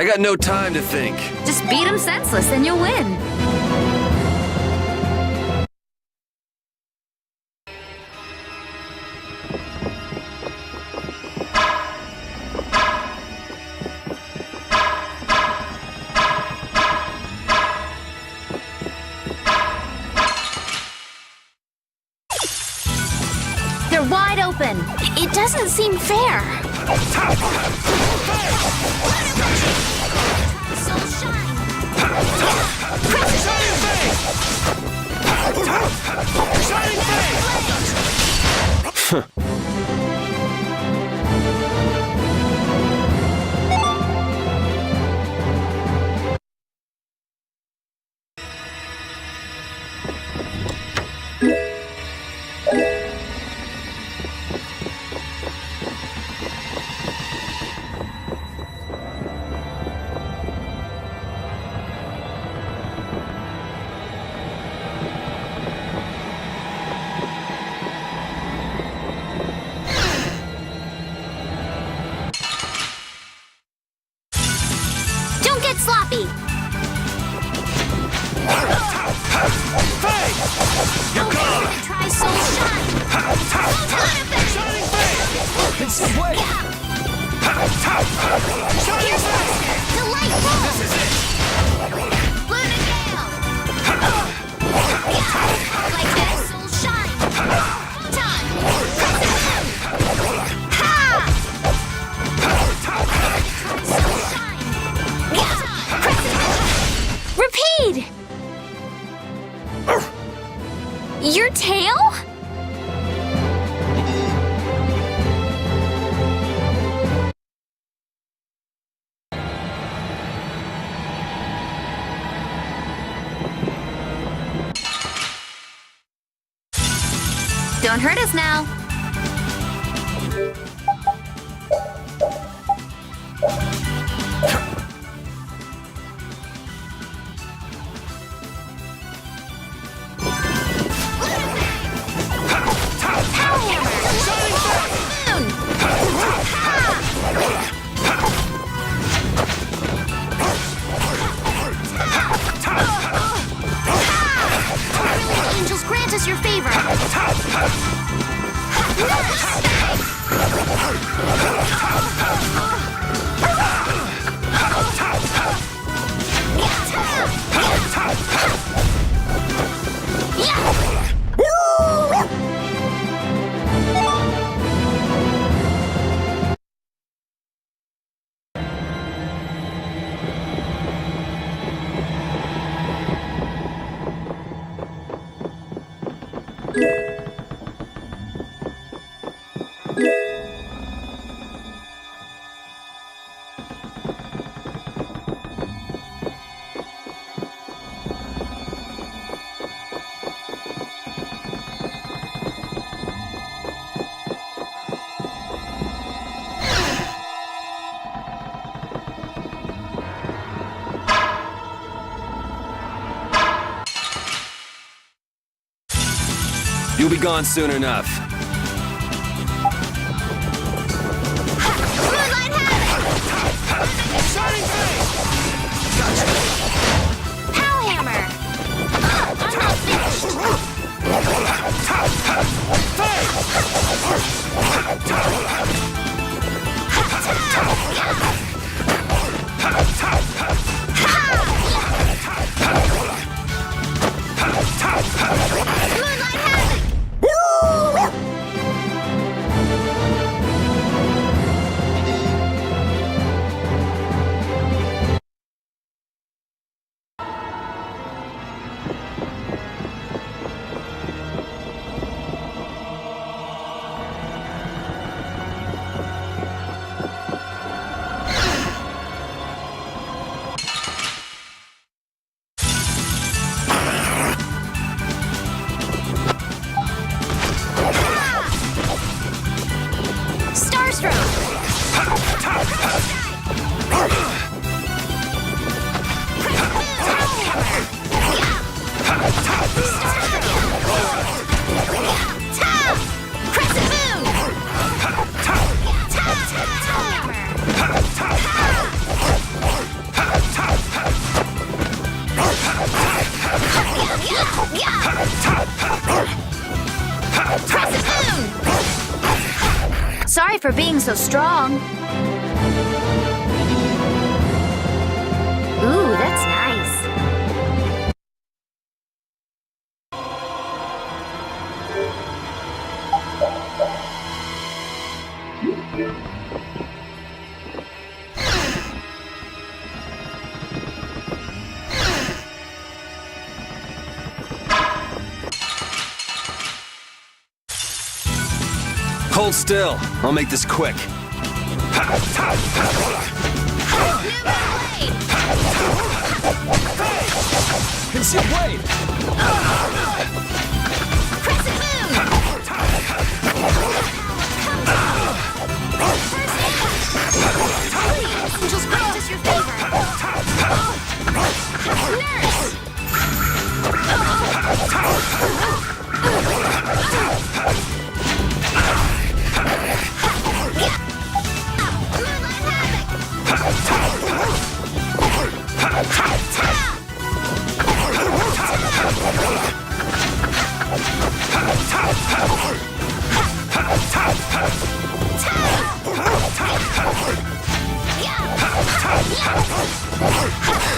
I got no time to think. Just beat him senseless and you'll win. They're wide open. It doesn't seem fair. Shining Face! Don't get sloppy. You're gone! Try Soul Shine. Shining Face! Concealed blade! Shining Face! Delightful. This is it! Luna Gale. Like that Soul Shine. Photon. Ha! Soul Shine. Repeat! Your tail? Don't hurt us now. Angels, grant us your favor. You'll be gone soon enough. Moonlight Habit! Shining Face! Pow Hammer! I'm not finished! Moonlight Habit! Sorry for being so strong. Ooh, that's nice. Hold still. I'll make this quick. Conceal blade! Angels grant us your favor. Nurse!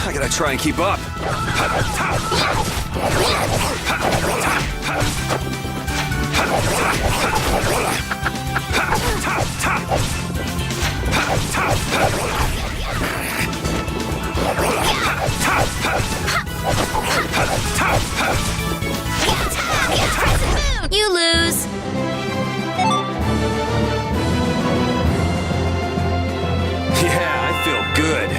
I gotta try and keep up. You lose. Yeah, I feel good.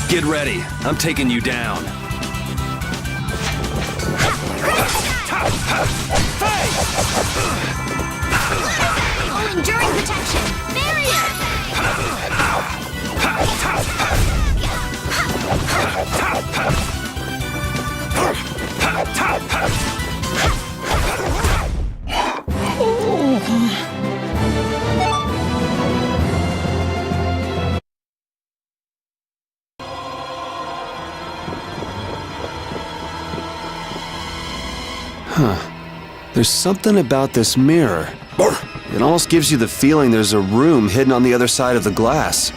Get ready. I'm taking you down. All enduring protection. Barrier! Huh. There's something about this mirror. It almost gives you the feeling there's a room hidden on the other side of the glass.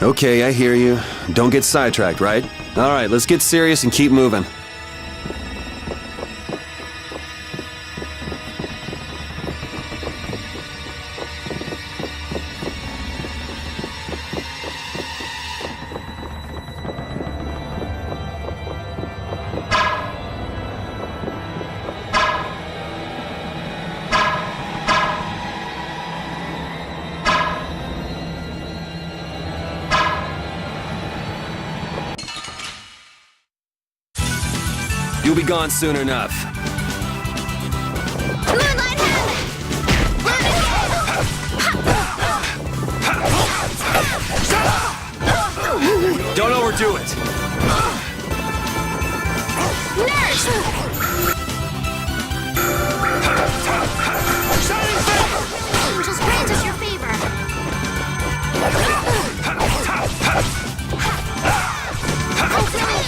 Okay, I hear you. Don't get sidetracked, right? All right, let's get serious and keep moving. be gone soon enough. Moonlight Havoc! Don't overdo it. Nurse! Angels, grant us your favor!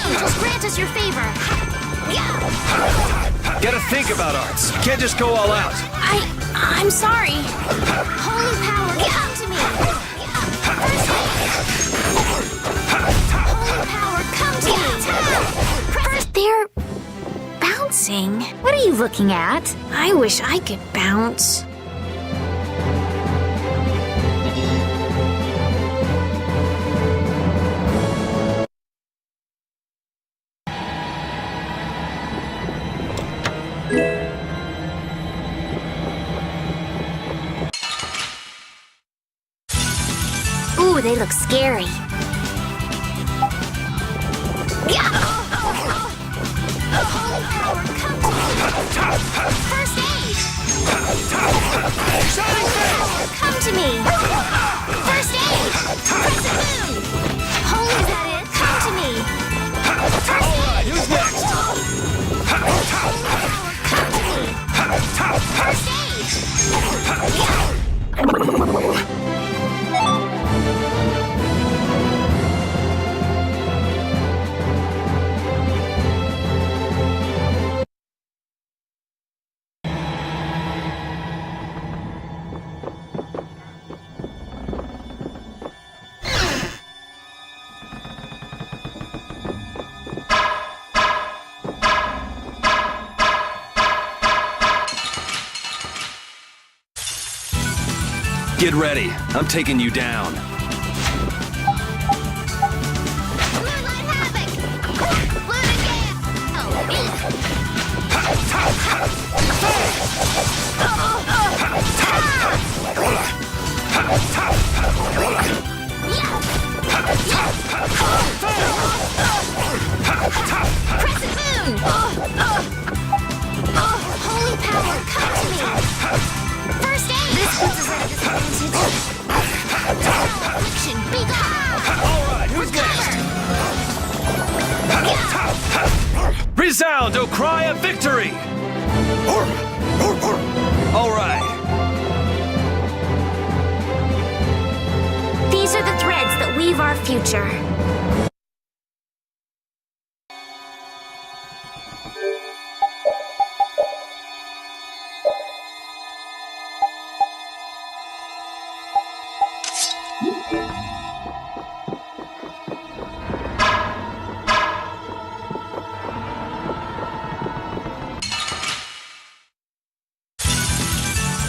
Angels, grant us your favor! Gotta think about arts. You can't just go all out. I'm sorry. Holy power, come to me! Holy power, come to me! First, they're bouncing. What are you looking at? I wish I could bounce. Ooh, they look scary. Holy power, come to me! First aid! Holy power, come to me! First aid! Crescent moon! Holy, is that it? Come to me! First aid! Who's next? Holy power, come to me! First aid! Get ready. I'm taking you down. Moonlight Havoc! Videogame! Crescent moon! Holy power, come to me! First aid! This puts us at a disadvantage. Affliction, be gone! Alright, who's next? Resound, O cry of victory! All right. These are the threads that weave our future.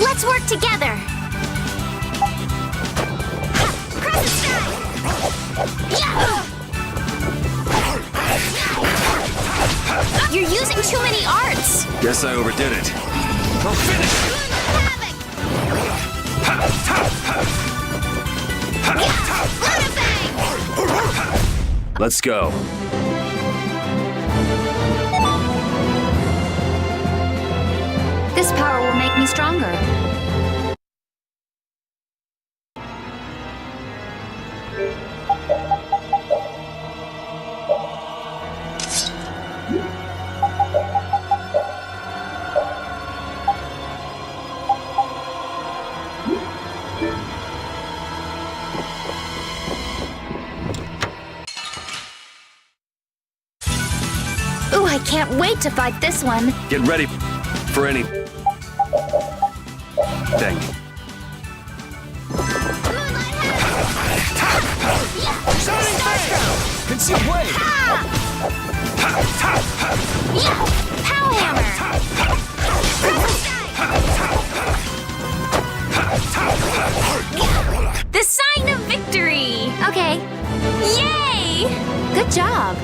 Let's work together! Crescent sky! You're using too many arts! Guess I overdid it. I'll finish it! Let's go. This power will make me stronger. Ooh, I can't wait to fight this one. Get ready for any thing. Conceal blade! Pow hammer! The sign of victory! Okay. Yay! Good job.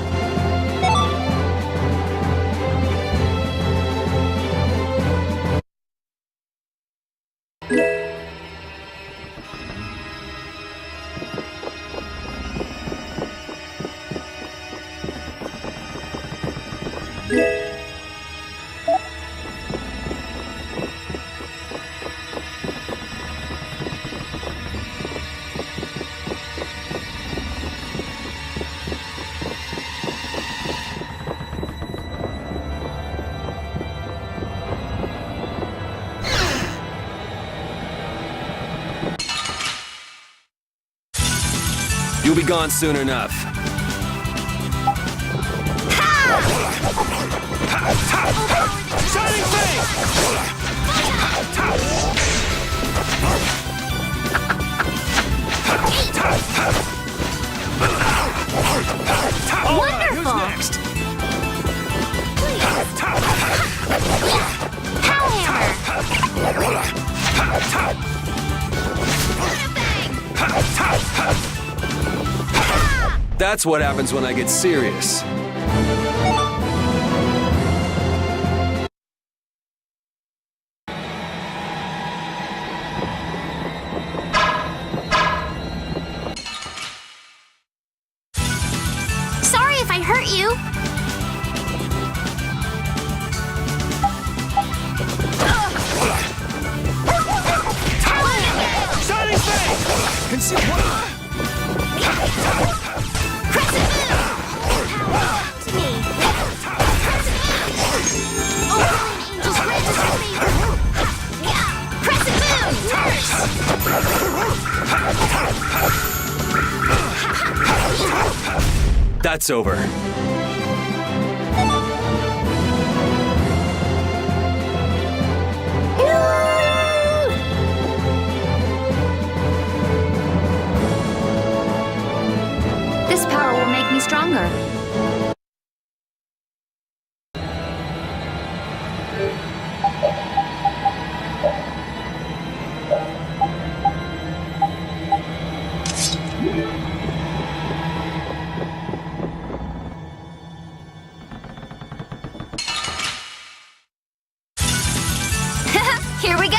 You'll be gone soon enough. Shining Face! Wonderful! Who's next? Power hammer! That's what happens when I get serious. Sorry if I hurt you. Shining Face! Conceal what? Crescent Moon! Power to me. Oh, angels, grant us your favor. Crescent Moon! Nurse! That's over. This power will make me stronger. Here we go!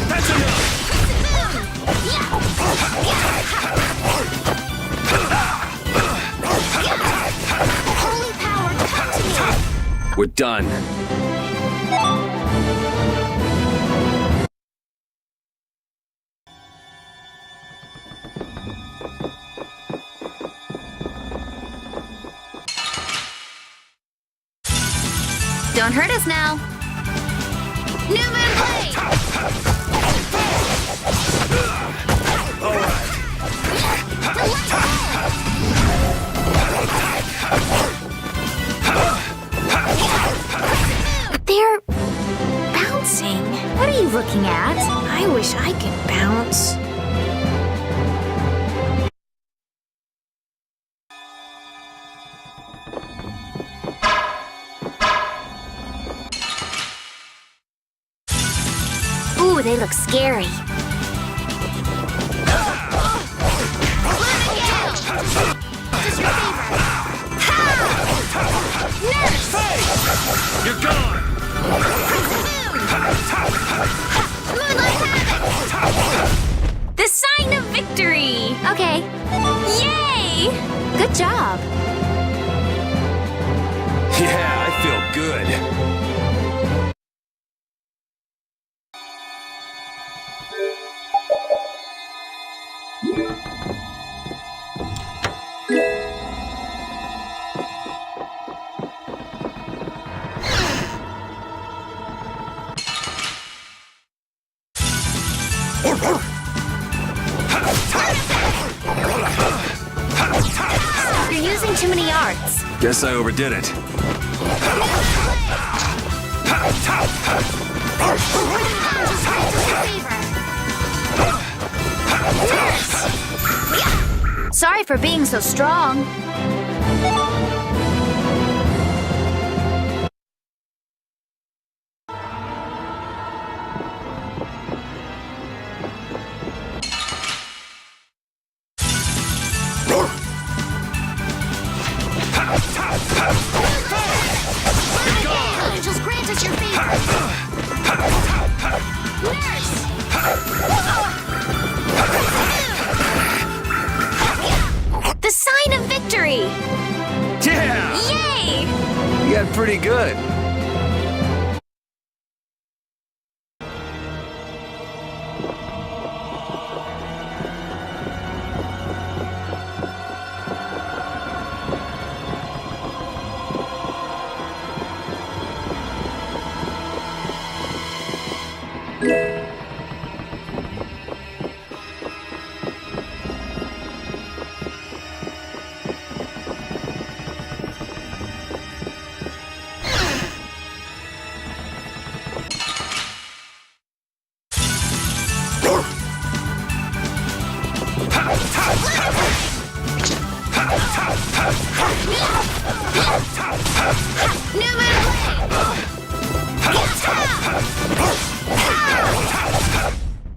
That's enough! Holy power, come to me! We're done. Don't hurt us now. New Moon Blade! They're bouncing. What are you looking at? I wish I could bounce. Ooh, they look scary. You're gone! The sign of victory! Okay. Yay! Good job. Yeah, I feel good. You're using too many arts. Guess I overdid it. Sorry for being so strong. Angels, grant us your favor. Nurse! The sign of victory!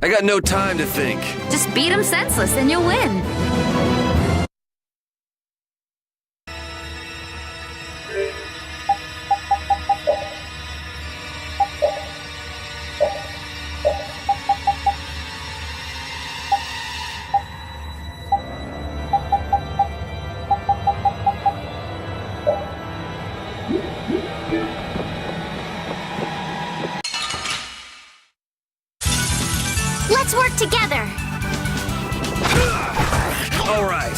I got no time to think. Just beat him senseless and you'll win. Let's work together. All right.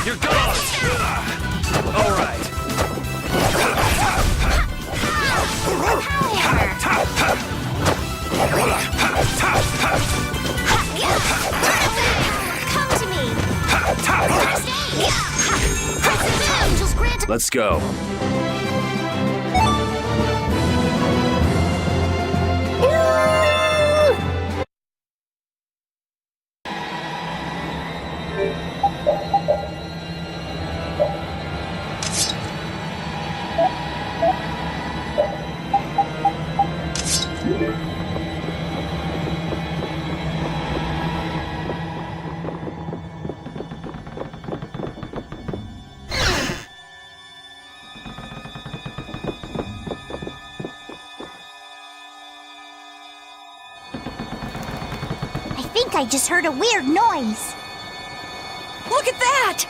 You're gone! All right. Come to me. First aid. Angels grant. Let's go. I think I just heard a weird noise. Look at that!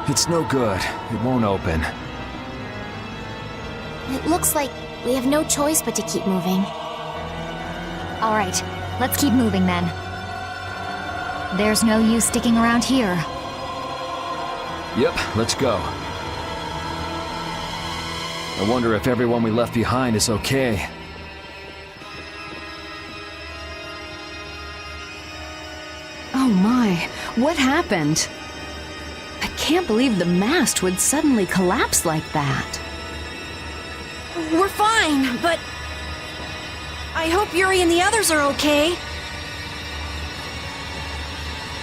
It's no good. It won't open. It looks like we have no choice but to keep moving. All right, let's keep moving then. There's no use sticking around here. Yep, let's go. I wonder if everyone we left behind is okay. Oh my, what happened? I can't believe the mast would suddenly collapse like that. We're fine, but I hope Yuri and the others are okay.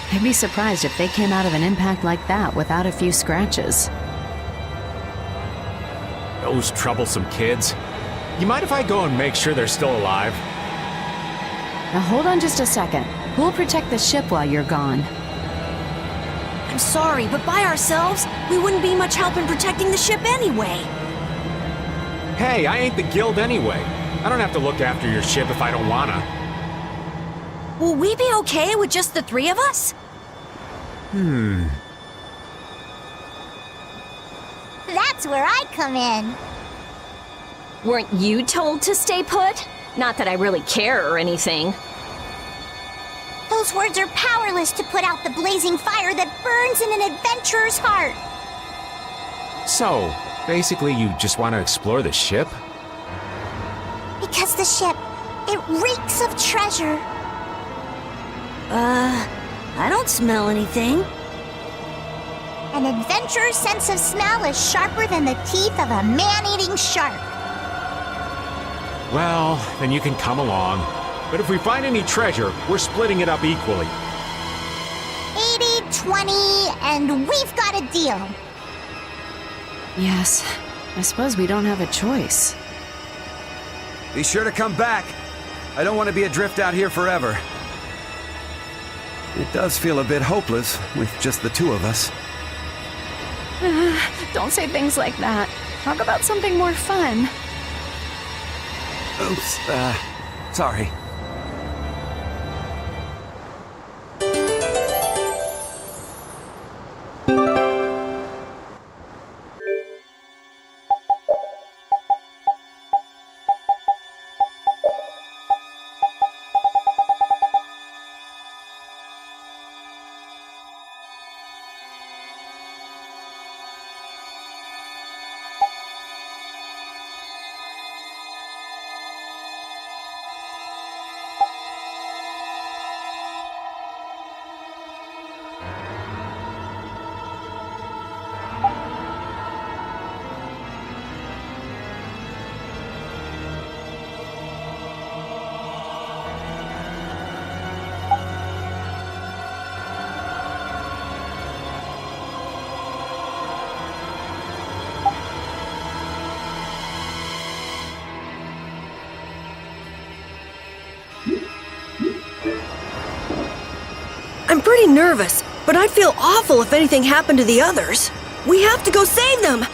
I'd be surprised if they came out of an impact like that without a few scratches. Those troublesome kids. You mind if I go and make sure they're still alive? Now hold on just a second. Who'll protect the ship while you're gone? I'm sorry, but by ourselves, we wouldn't be much help in protecting the ship anyway. Hey, I ain't the guild anyway. I don't have to look after your ship if I don't wanna. Will we be okay with just the three of us? That's where I come in. Weren't you told to stay put? Not that I really care or anything. Those words are powerless to put out the blazing fire that burns in an adventurer's heart. So, basically you just want to explore the ship? Because the ship, it reeks of treasure. I don't smell anything. An adventurer's sense of smell is sharper than the teeth of a man-eating shark. Well, then you can come along. But if we find any treasure, we're splitting it up equally. 80-20, and we've got a deal. Yes, I suppose we don't have a choice. Be sure to come back. I don't want to be adrift out here forever. It does feel a bit hopeless with just the two of us. Don't say things like that. Talk about something more fun. Oops, sorry. I'm pretty nervous, but I'd feel awful if anything happened to the others. We have to go save them!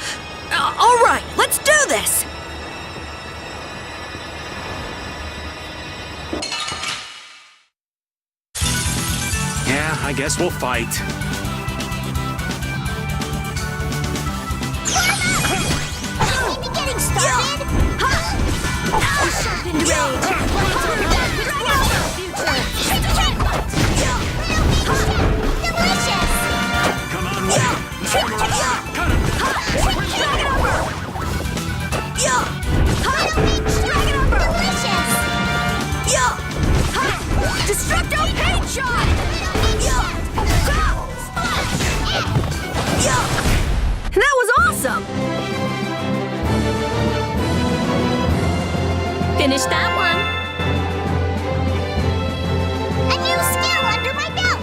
All right, let's do this! Yeah, I guess we'll fight. Getting started? Sharpened rage. Delicious. Come on, Destructo paint shot. That was awesome! Finish that one. A new skill under my belt.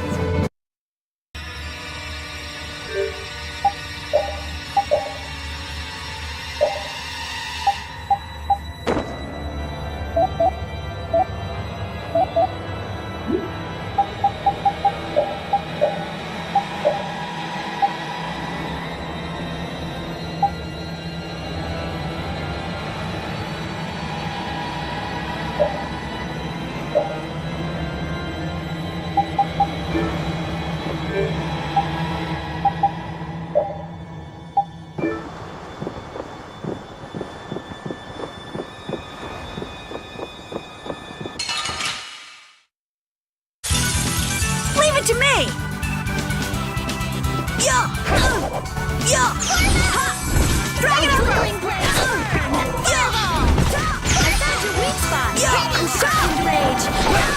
Leave it to me! Drag it over. I found your weak spot. I'm sharpened rage.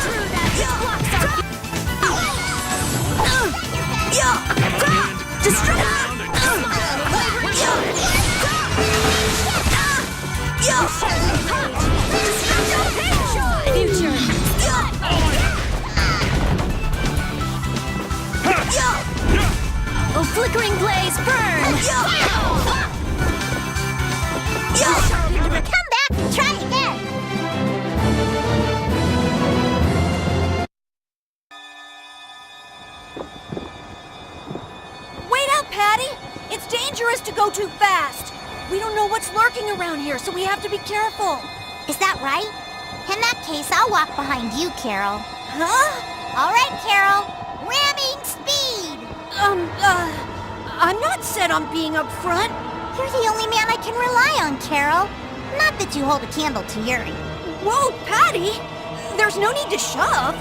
Through that which blocks our Oh, flickering blaze, burn! Come back and try again. Wait up, Patty! It's dangerous to go too fast! We don't know what's lurking around here, so we have to be careful. Is that right? In that case, I'll walk behind you, Carol. Huh? All right, Carol. Ramming speed. I'm not set on being up front. You're the only man I can rely on, Carol. Not that you hold a candle to Yuri. Whoa, Patty! There's no need to shove.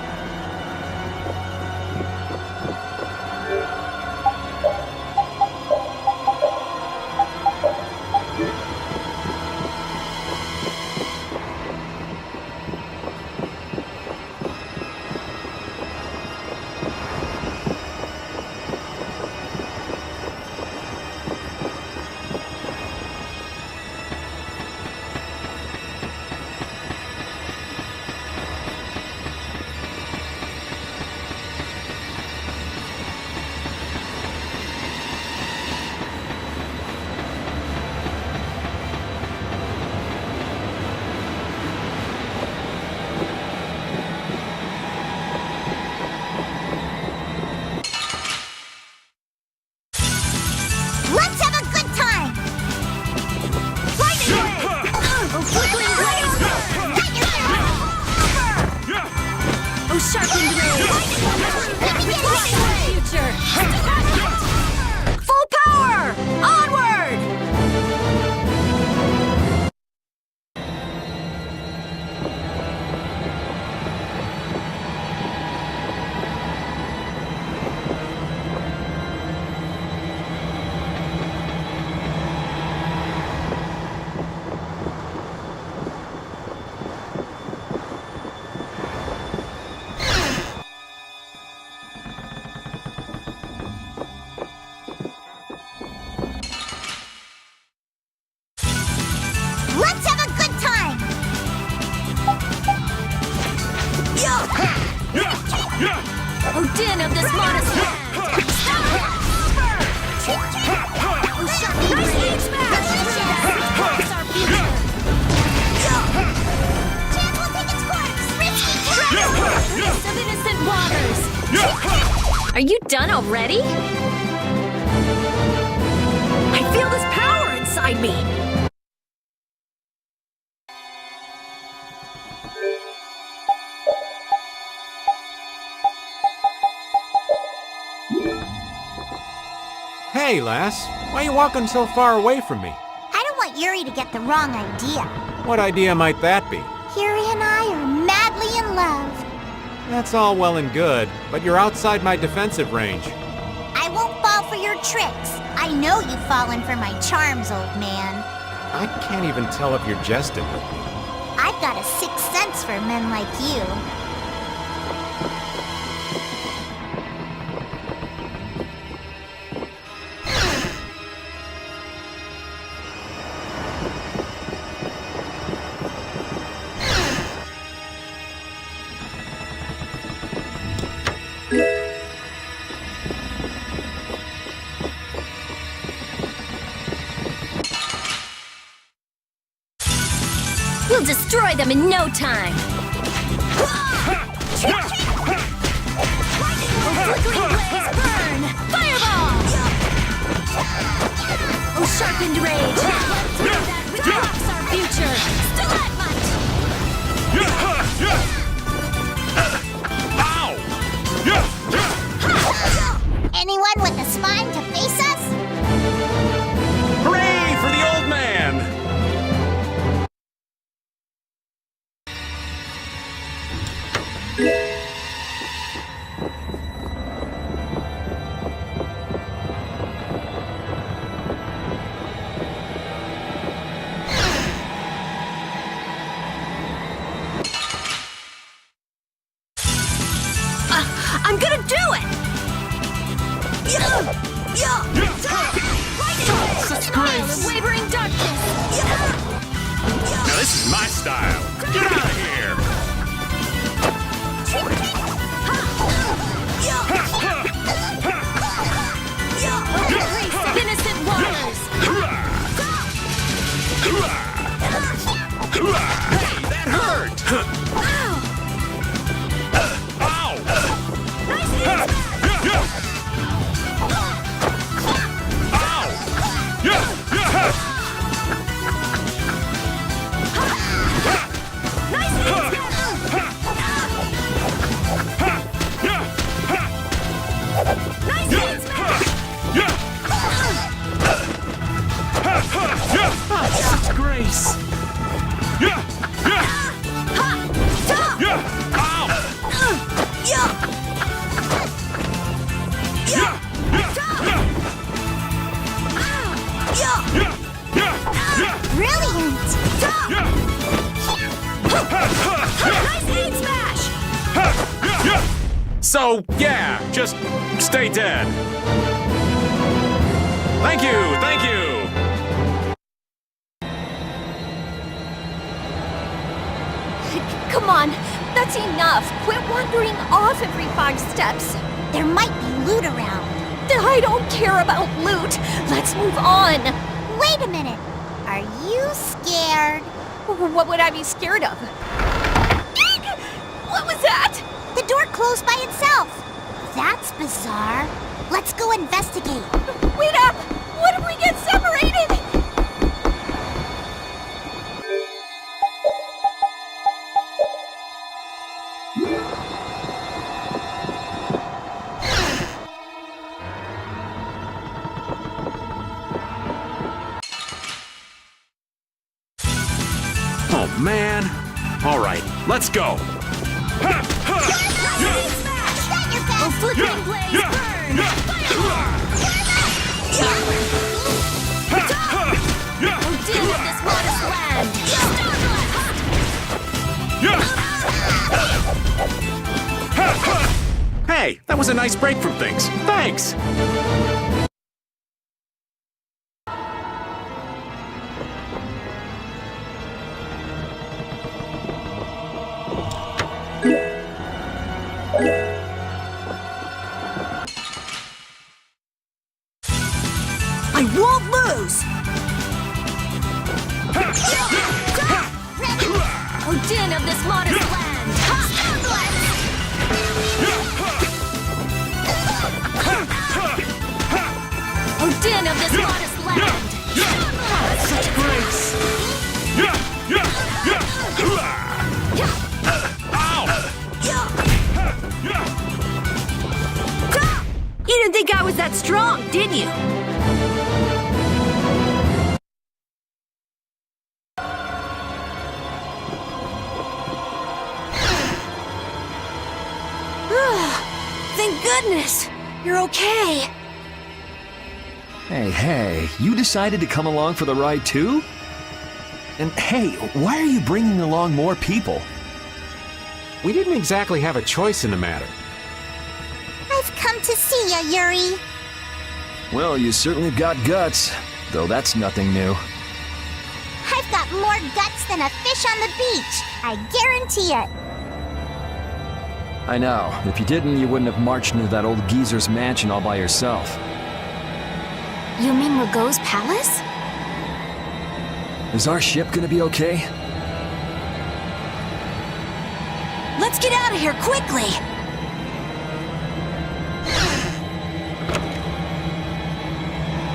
Let's have a good time. Lightning wave. Flickering blaze. Oh, sharpened rage! Full power! Onward! Let's have a good time. Oh, din of this modest land! Oh, sharpened rage! Blocks our future! Chance will take its course. Risky Release of innocent waters! Are you done already? I feel this power inside me. Hey, lass. Why are you walking so far away from me? I don't want Yuri to get the wrong idea. What idea might that be? Yuri and I are madly in love. That's all well and good, but you're outside my defensive range. I won't fall for your tricks. I know you've fallen for my charms, old man. I can't even tell if you're jesting with me. I've got a sixth sense for men like you. We'll destroy them in no time. Flickering blaze burn! Fireball! Oh, sharpened rage! Through that which blocks our future! Stalagmite! Anyone with a spine to face us? Hooray for the old man! I'm gonna do it! Wavering darkness! Now this is my style. Get out of here! Innocent waters! Hey, that hurt! Ow! Such grace! Brilliant! Nice aid smash! So, yeah, just stay dead. Thank you, thank you! Come on, that's enough. Quit wandering off every 5 steps. There might be loot around. I don't care about loot. Let's move on. Wait a minute. Are you scared? What would I be scared of? What was that? The door closed by itself. That's bizarre. Let's go investigate. Wait up! What if we get separated? Oh, man. All right, let's go. Oh, flickering blaze burn! Oh, deal with this modest land! Hey, that was a nice break from things. Thanks! I won't lose! Oh, din of this modest land! strong, did you? Thank goodness! You're okay! Hey, you decided to come along for the ride too? And hey, why are you bringing along more people? We didn't exactly have a choice in the matter. I've come to see ya, Yuri. Well, you certainly got guts, though that's nothing new. I've got more guts than a fish on the beach. I guarantee it. I know. If you didn't, you wouldn't have marched into that old geezer's mansion all by yourself. You mean Rago's palace? Is our ship gonna be okay? Let's get out of here quickly!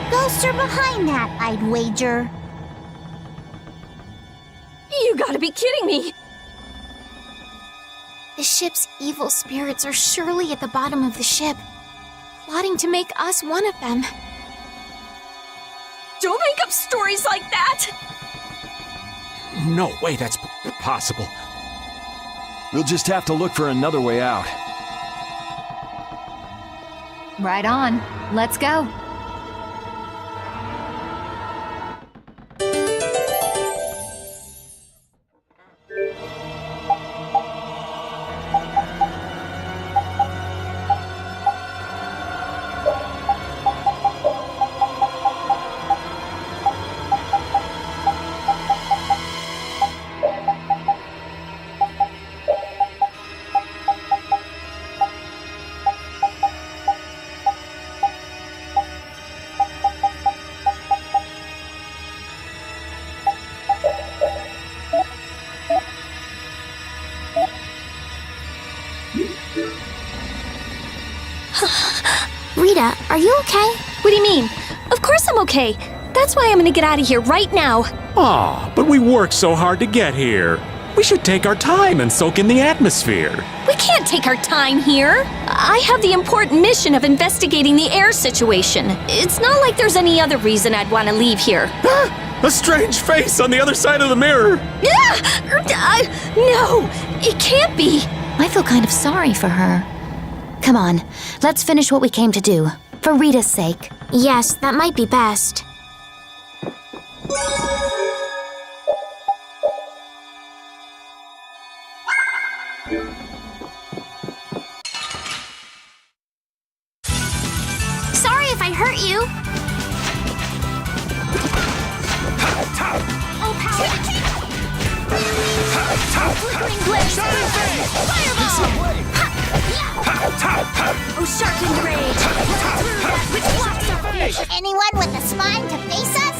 Ghosts are behind that, I'd wager. You gotta be kidding me! The ship's evil spirits are surely at the bottom of the ship, plotting to make us one of them. Don't make up stories like that! No way that's possible. We'll just have to look for another way out. Right on. Let's go. Rita, are you okay? What do you mean? Of course I'm okay. That's why I'm gonna get out of here right now. Aw, but we worked so hard to get here. We should take our time and soak in the atmosphere. We can't take our time here. I have the important mission of investigating the air situation. It's not like there's any other reason I'd want to leave here. A strange face on the other side of the mirror. No, it can't be. I feel kind of sorry for her. Come on, let's finish what we came to do. For Rita's sake. Yes, that might be best. Sorry if I hurt you. Oh, power! Flickering blaze! Fireball! Oh, sharpened rage! Run through that which blocks our future! Anyone with a spine to face us?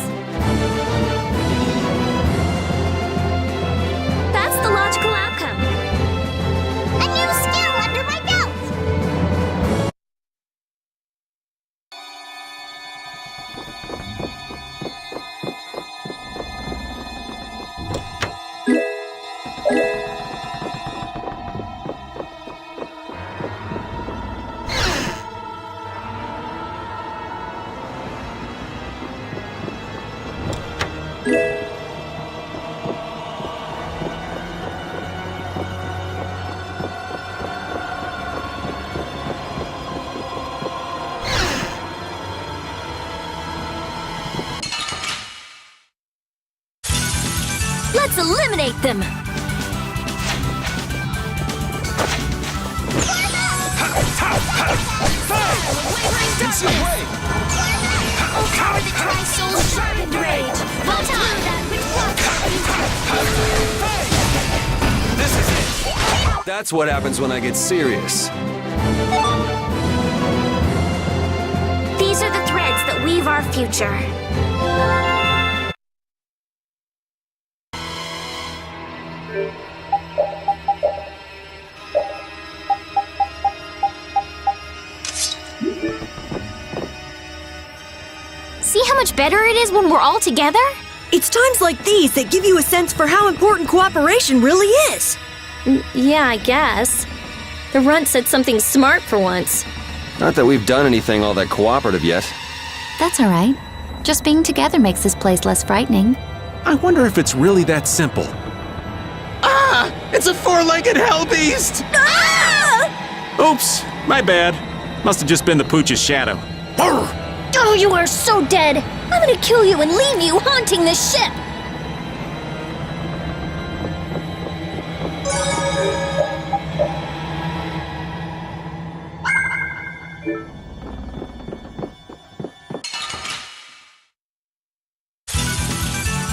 That's the logical outcome. A new skill under my belt! Let's eliminate them! Oh, power that tries soul's sharpened rage! Run through that which blocks our future! This is it. That's what happens when I get serious. These are the threads that weave our future. See how much better it is when we're all together? It's times like these that give you a sense for how important cooperation really is. Yeah, I guess. The runt said something smart for once. Not that we've done anything all that cooperative yet. That's all right. Just being together makes this place less frightening. I wonder if it's really that simple. Ah! It's a four-legged hell beast! Oops, my bad. Must have just been the pooch's shadow. Oh, you are so dead! I'm gonna kill you and leave you haunting this ship!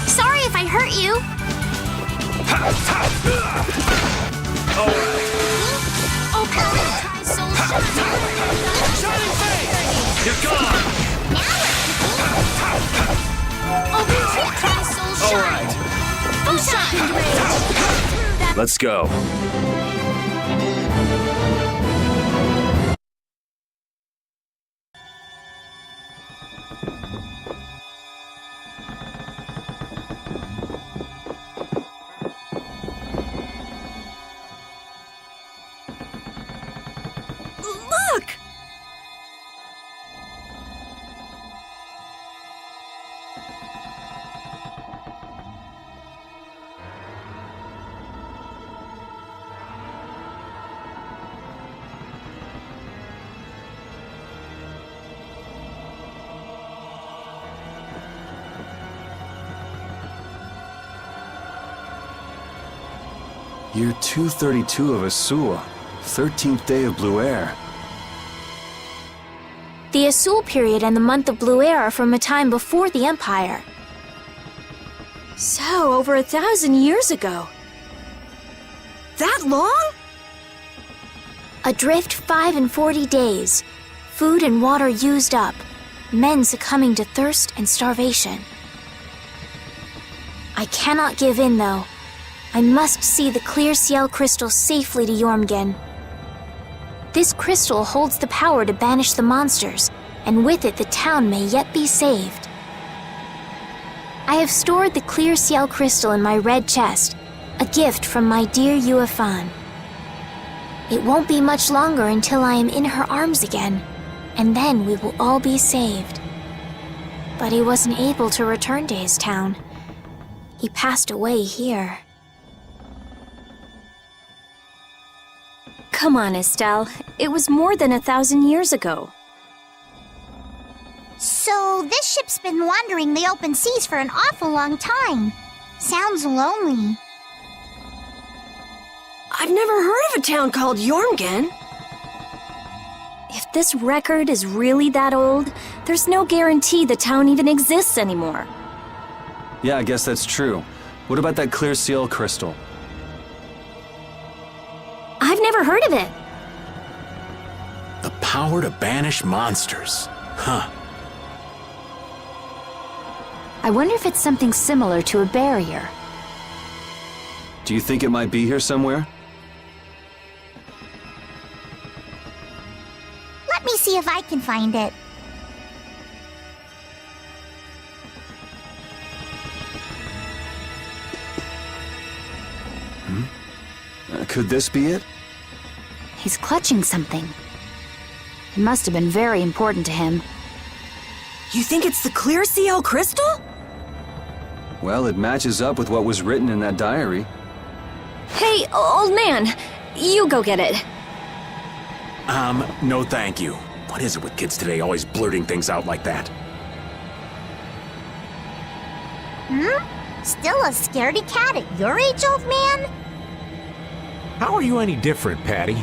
Sorry if I hurt you. Oh, try soul shining face! You're gone! Try soul shine! All right. Let's go. Look! Year 232 of Asul, 13th day of Blue Air. The Asul period and the month of Blue Air are from a time before the Empire. So, over 1,000 years ago. That long? Adrift 5 and 40 days. Food and water used up. Men succumbing to thirst and starvation. I cannot give in, though. I must see the clear Ciel crystal safely to Jormungand. This crystal holds the power to banish the monsters, and with it the town may yet be saved. I have stored the clear Ciel crystal in my red chest, a gift from my dear Yuefan. It won't be much longer until I am in her arms again, and then we will all be saved. But he wasn't able to return to his town. He passed away here. Come on, Estelle. It was more than 1,000 years ago. So, this ship's been wandering the open seas for an awful long time. Sounds lonely. I've never heard of a town called Jormungand. If this record is really that old, there's no guarantee the town even exists anymore. Yeah, I guess that's true. What about that clear Ciel crystal? I've never heard of it. The power to banish monsters. Huh. I wonder if it's something similar to a barrier. Do you think it might be here somewhere? Let me see if I can find it. Could this be it? He's clutching something. It must have been very important to him. You think it's the clear Ciel crystal? Well, it matches up with what was written in that diary. Hey, old man, you go get it. No thank you. What is it with kids today always blurting things out like that? Still a scaredy cat at your age, old man? How are you any different, Patty?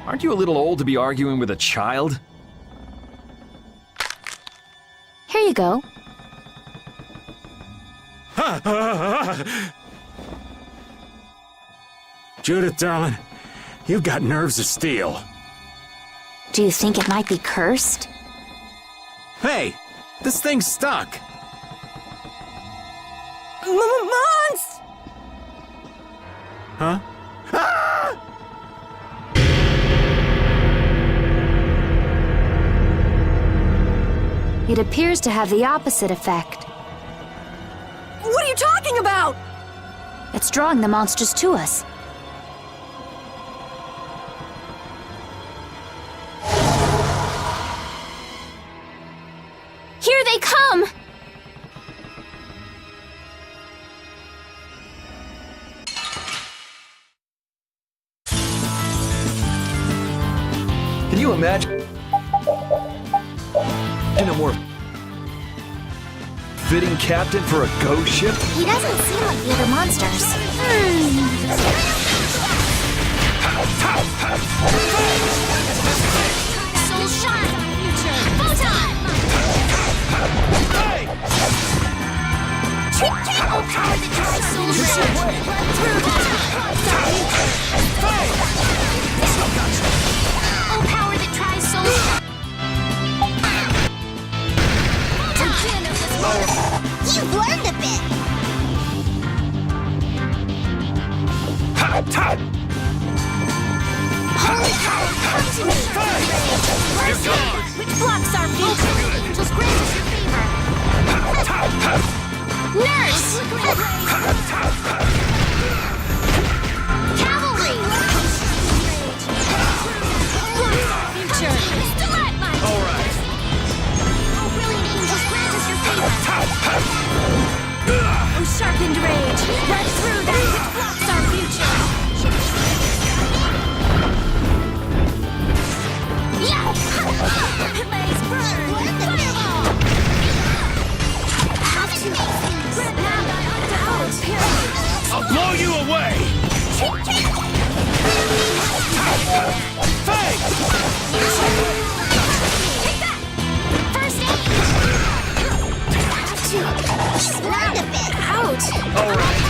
Aren't you a little old to be arguing with a child? Here you go. Judith, darling, you've got nerves of steel. Do you think it might be cursed? Hey, this thing's stuck. Mons! Huh? Ah! It appears to have the opposite effect. What are you talking about? It's drawing the monsters to us. Can you imagine a more fitting captain for a ghost ship? He doesn't seem like the other monsters. Soul Shine! Photon! Trick, trick! Oh, power that drives Soul Shine! Oh, power that tries Soul Shine! You've learned a bit! Holy power, come to me! First aid, which blocks our future. Angels grant us your favor. Nurse! Cavalry! Future. Stalagmite! All right. Oh, brilliant angels, grant us your favor. Oh, sharpened rage! Right through that which blocks our future. Yeah! Blaze burn! Fireball! Have to grab now out! I'll blow you away! Take that! First aid! She's learned a bit! Out! All right.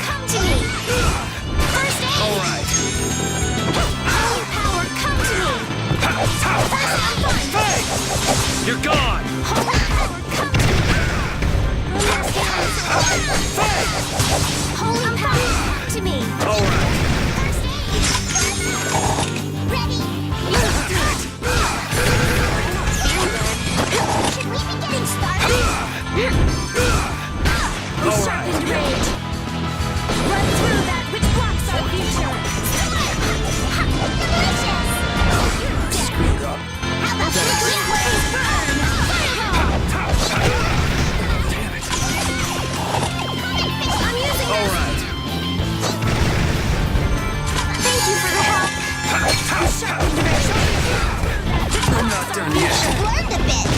Come to me! First aid! All right. Holy power, come to me! You're gone! Holy power, come to me! Holy power, come to me! All right. First aid! Ready? Should we be getting started? All right. Sharpened rage! Run through that which blocks our future! Delicious! Screwed up. How about blaze burn? Fireball! I'm using All this! right. Thank you for the help! Sharpened rage! I'm not done yet. You've learned a bit!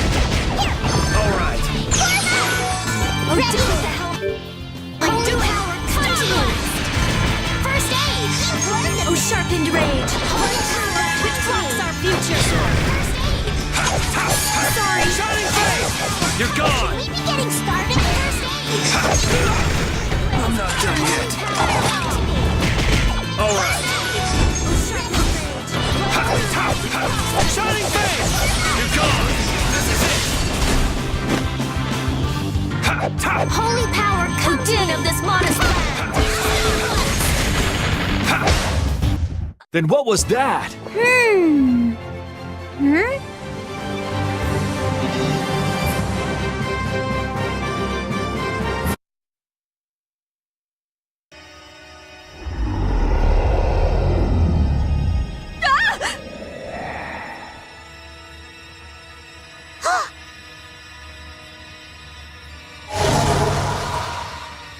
Here! All right. Ready? I do power, come to me! First aid! You've learned a bit! Oh, sharpened rage! Holy power, which blocks our future! First aid! Sorry! Shining face! You're gone! Should we be getting started? First aid! I'm not done yet. All right. Shining face! You're gone! This is it! Holy power, come in of this modest land! Then what was that?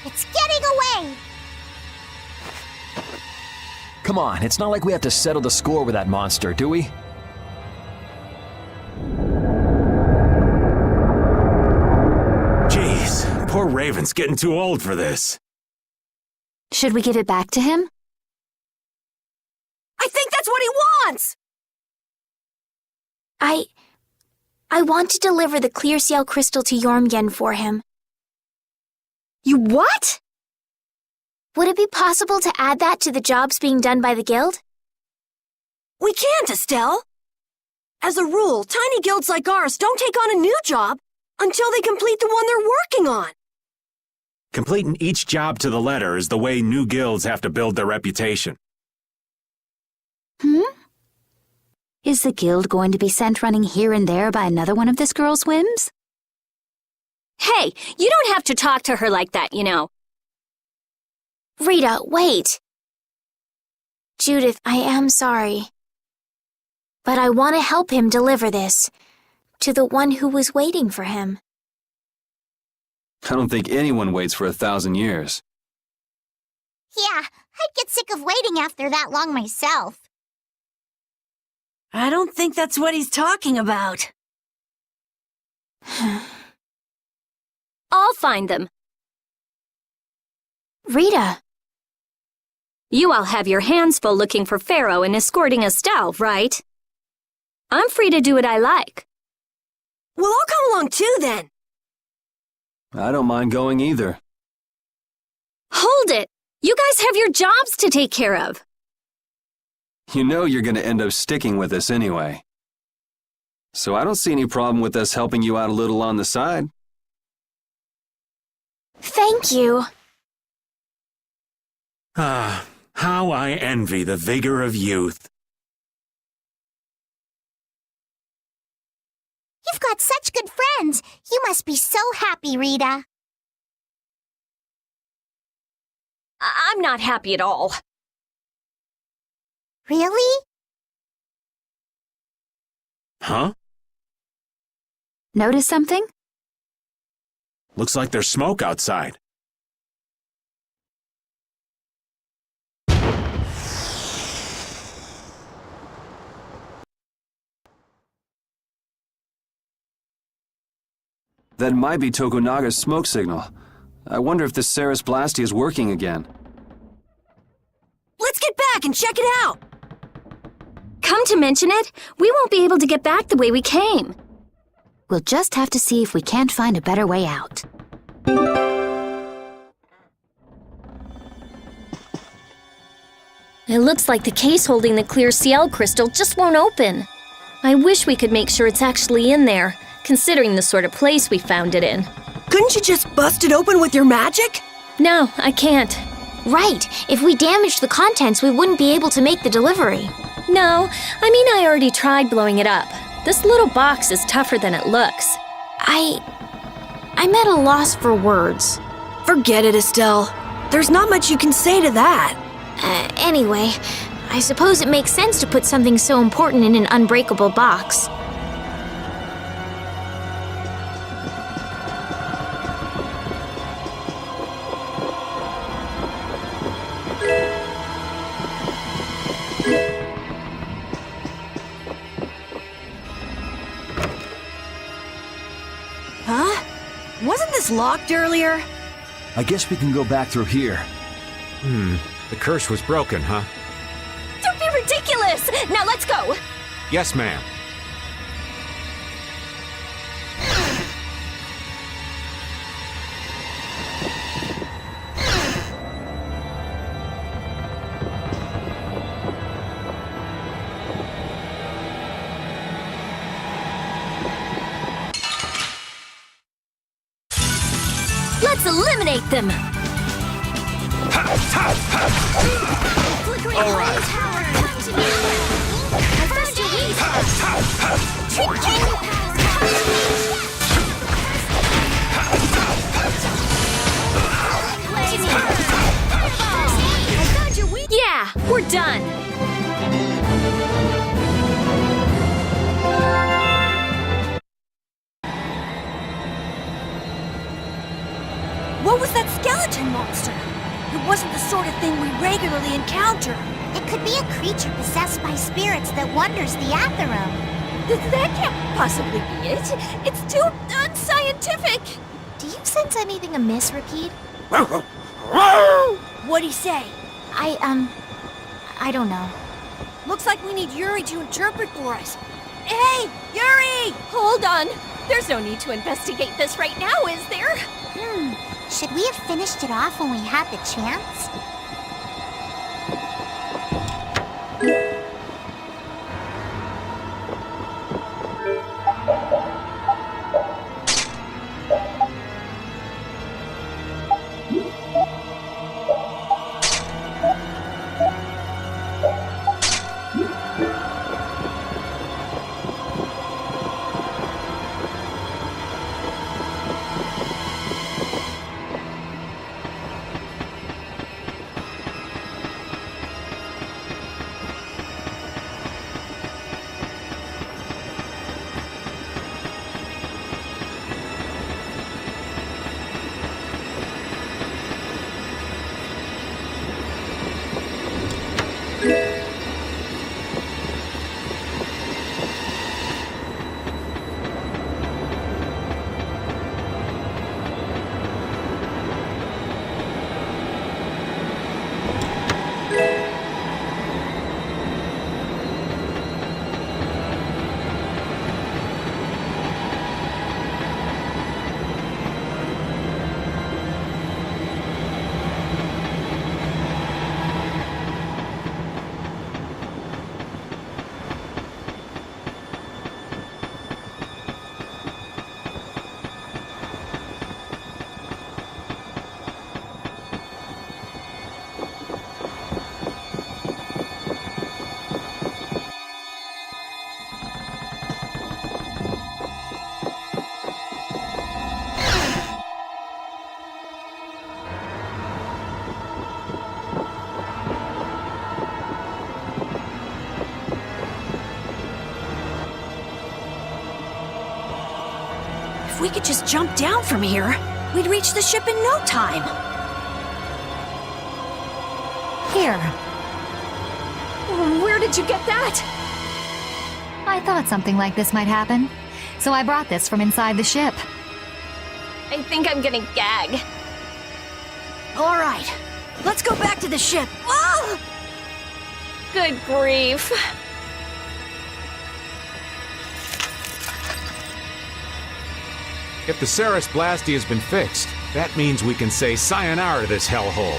It's getting away! Come on, it's not like we have to settle the score with that monster, do we? Jeez, poor Raven's getting too old for this. Should we give it back to him? I think that's what he wants! I want to deliver the clear seal crystal to Jormgen for him. You what? Would it be possible to add that to the jobs being done by the guild? We can't, Estelle. As a rule, tiny guilds like ours don't take on a new job until they complete the one they're working on. Completing each job to the letter is the way new guilds have to build their reputation. Is the guild going to be sent running here and there by another one of this girl's whims? Hey, you don't have to talk to her like that, you know. Rita, wait. Judith, I am sorry. But I want to help him deliver this to the one who was waiting for him. I don't think anyone waits for 1,000 years. Yeah, I'd get sick of waiting after that long myself. I don't think that's what he's talking about. I'll find them. Rita! You all have your hands full looking for Pharaoh and escorting Estelle, right? I'm free to do what I like. Well, I'll come along too, then. I don't mind going either. Hold it! You guys have your jobs to take care of. You know you're gonna end up sticking with us anyway. So I don't see any problem with us helping you out a little on the side. Thank you. Ah, how I envy the vigor of youth. You've got such good friends. You must be so happy, Rita. I'm not happy at all. Really? Huh? Notice something? Looks like there's smoke outside. That might be Tokunaga's smoke signal. I wonder if the Ceres Blasty is working again. Let's get back and check it out! Come to mention it, we won't be able to get back the way we came. We'll just have to see if we can't find a better way out. It looks like the case holding the clear CL crystal just won't open. I wish we could make sure it's actually in there, considering the sort of place we found it in. Couldn't you just bust it open with your magic? No, I can't. Right. If we damaged the contents, we wouldn't be able to make the delivery. No, I mean I already tried blowing it up. This little box is tougher than it looks. I'm at a loss for words. Forget it, Estelle. There's not much you can say to that. Anyway, I suppose it makes sense to put something so important in an unbreakable box. Huh? Wasn't this locked earlier? I guess we can go back through here. The curse was broken, huh? Don't be ridiculous! Now let's go! Yes, ma'am. Let's eliminate them! Flickering holy power, come to me! First aid! Trick power, come to me! I found your weak... Yeah, we're done! What was that skeleton monster? It wasn't the sort of thing we regularly encounter. It could be a creature possessed by spirits that wanders the Atherum. That can't possibly be it. It's too unscientific. Do you sense anything amiss, Repeat? What'd he say? I don't know. Looks like we need Yuri to interpret for us. Hey, Yuri! Hold on. There's no need to investigate this right now, is there? Should we have finished it off when we had the chance? we could just jump down from here, we'd reach the ship in no time. Here. Where did you get that? I thought something like this might happen, so I brought this from inside the ship. I think I'm gonna gag. All right, let's go back to the ship. Oh! Good grief. If the Ceres Blastia has been fixed, that means we can say sayonara to this hellhole.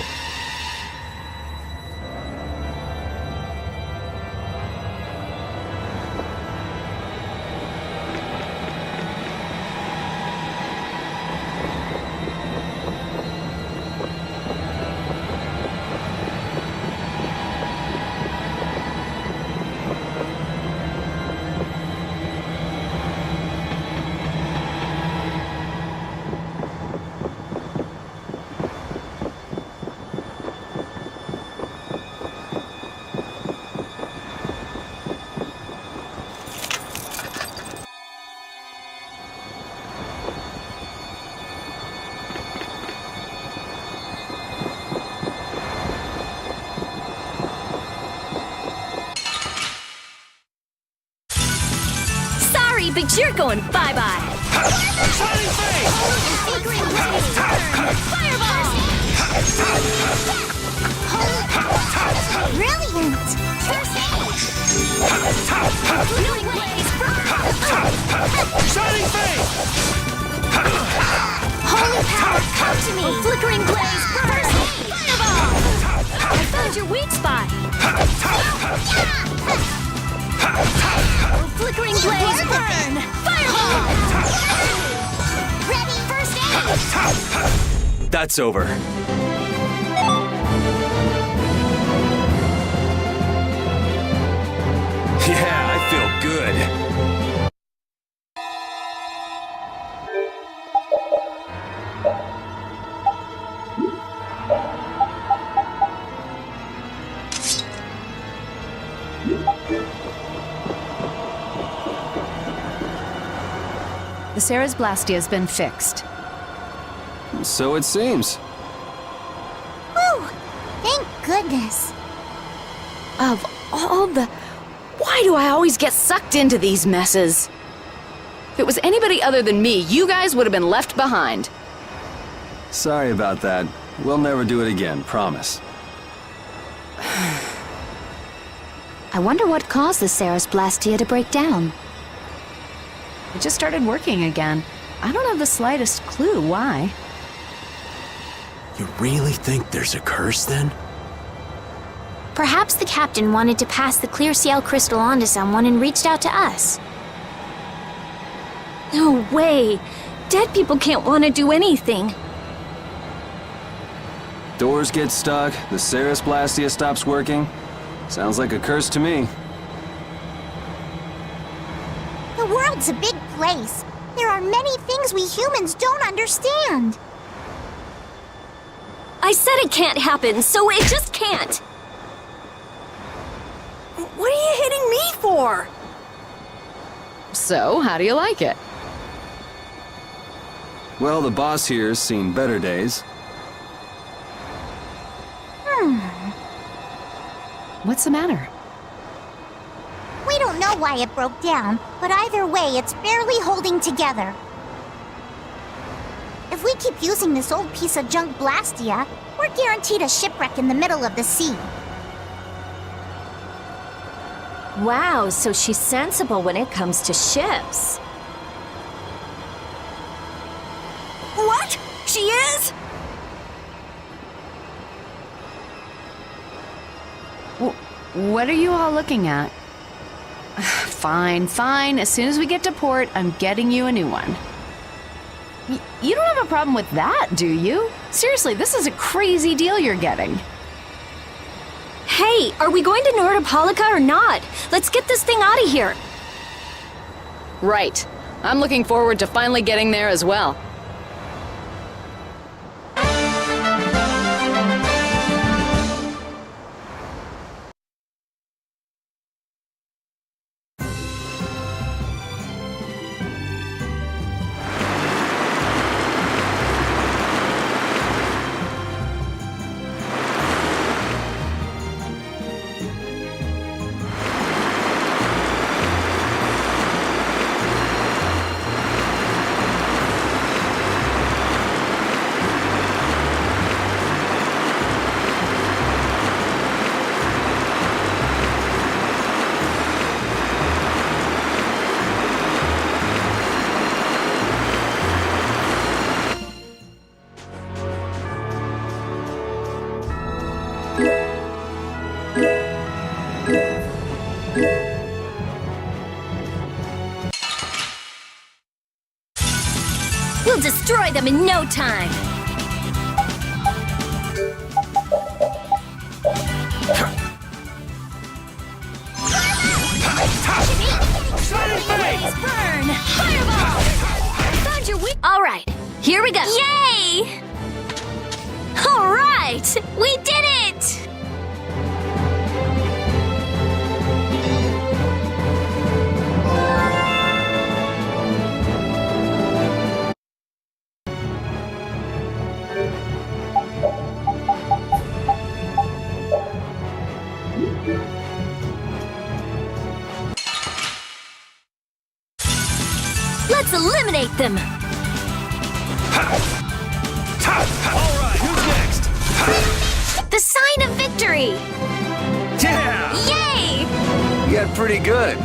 But you're going bye-bye. Brilliant! First aid! Flickering blaze! Shining face! Holy power, come to me! Flickering blaze! First aid! Fireball! I found your weak spot. Flickering blaze, burn! Fireball! Ready, first aid! That's over. Yeah, I feel good. The Ceres Blastia has been fixed. So it seems. Whew! Thank goodness. Of all the... Why do I always get sucked into these messes? If it was anybody other than me, you guys would have been left behind. Sorry about that. We'll never do it again, promise. I wonder what caused the Ceres Blastia to break down. It just started working again. I don't have the slightest clue why. You really think there's a curse then? Perhaps the captain wanted to pass the clear CL crystal on to someone and reached out to us. No way! Dead people can't want to do anything. Doors get stuck, the Ceres Blastia stops working. Sounds like a curse to me. The world's a big place. There are many things we humans don't understand. I said it can't happen, so it just can't. What are you hitting me for? So, how do you like it? Well, the boss here's seen better days. What's the matter? We don't know why it broke down, but either way, it's barely holding together. If we keep using this old piece of junk Blastia, we're guaranteed a shipwreck in the middle of the sea. Wow, so she's sensible when it comes to ships. What? She is? What are you all looking at? Fine, fine. As soon as we get to port, I'm getting you a new one. You don't have a problem with that, do you? Seriously, this is a crazy deal you're getting. Hey, are we going to Nordopolica or not? Let's get this thing out of here. Right. I'm looking forward to finally getting there as well. them in no time. Blaze burn! Fireball! Found your weak. All right, here we go. Yay! All right, we did it! Let's eliminate them! Alright, who's next? The sign of victory! Yeah! Yay! You got pretty good.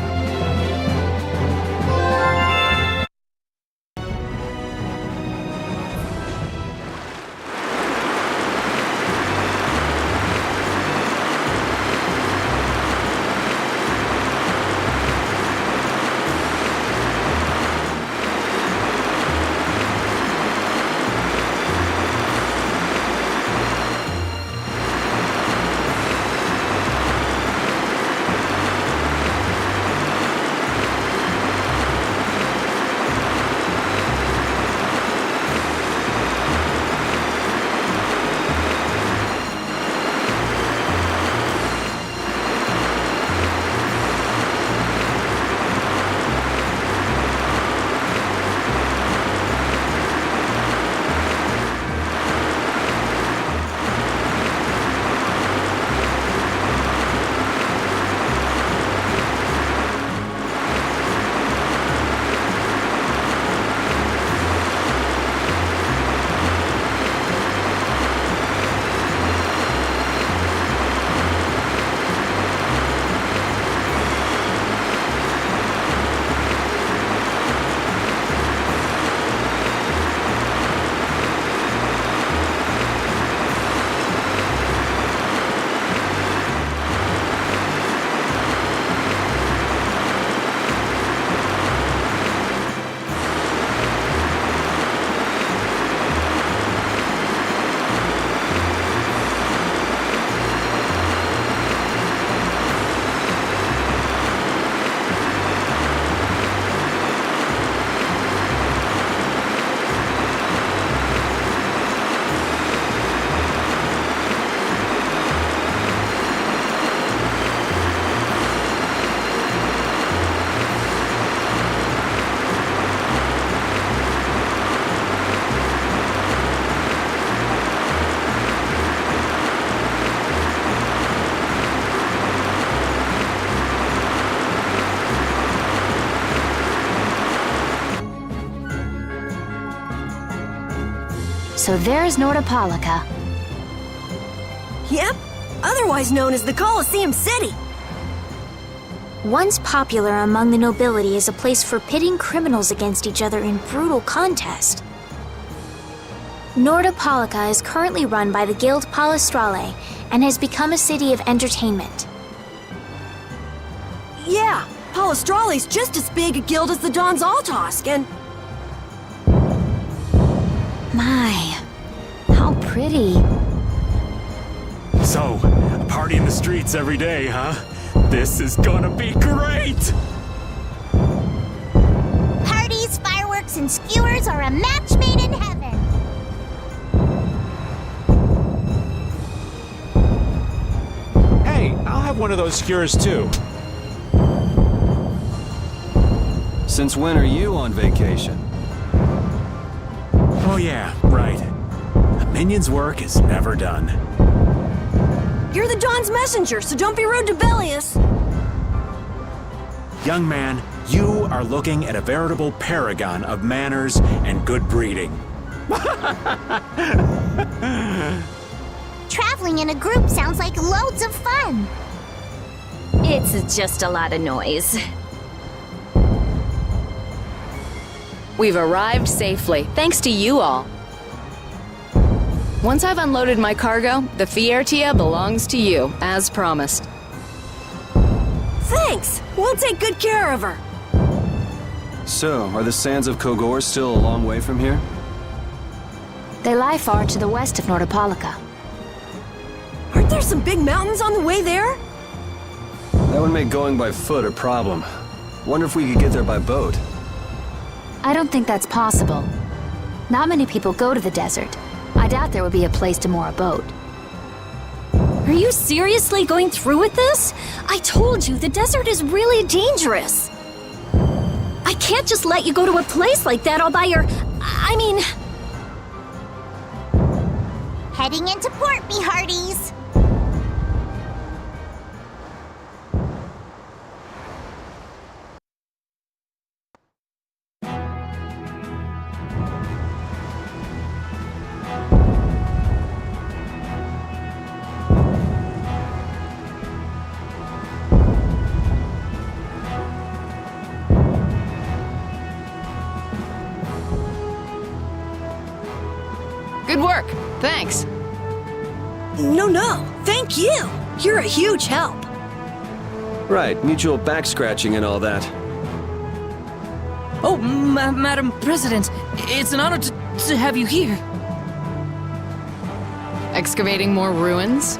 So there's Nordopolica. Yep, otherwise known as the Colosseum City. Once popular among the nobility as a place for pitting criminals against each other in brutal contest. Nordopolica is currently run by the Guild Palestrale and has become a city of entertainment. Yeah, Palestrale's just as big a guild as the Don's Altosk, and... My, how pretty. So, a party in the streets every day, huh? This is gonna be great! Parties, fireworks, and skewers are a match made in heaven. Hey, I'll have one of those skewers too. Since when are you on vacation? Oh yeah, right. A minion's work is never done. You're the Don's messenger, so don't be rude to Bellius. Young man, you are looking at a veritable paragon of manners and good breeding. Traveling in a group sounds like loads of fun. It's just a lot of noise. We've arrived safely, thanks to you all. Once I've unloaded my cargo, the Fiertia belongs to you, as promised. Thanks! We'll take good care of her. So, are the sands of Kogor still a long way from here? They lie far to the west of Nordopolica. Aren't there some big mountains on the way there? That would make going by foot a problem. Wonder if we could get there by boat. I don't think that's possible. Not many people go to the desert. I doubt there would be a place to moor a boat. Are you seriously going through with this? I told you, the desert is really dangerous. I can't just let you go to a place like that all by your... I mean... Heading into port, me hearties. Good work. Thanks. No. Thank you. You're a huge help. Right, mutual back scratching and all that. Oh, Madam President, it's an honor to have you here. Excavating more ruins?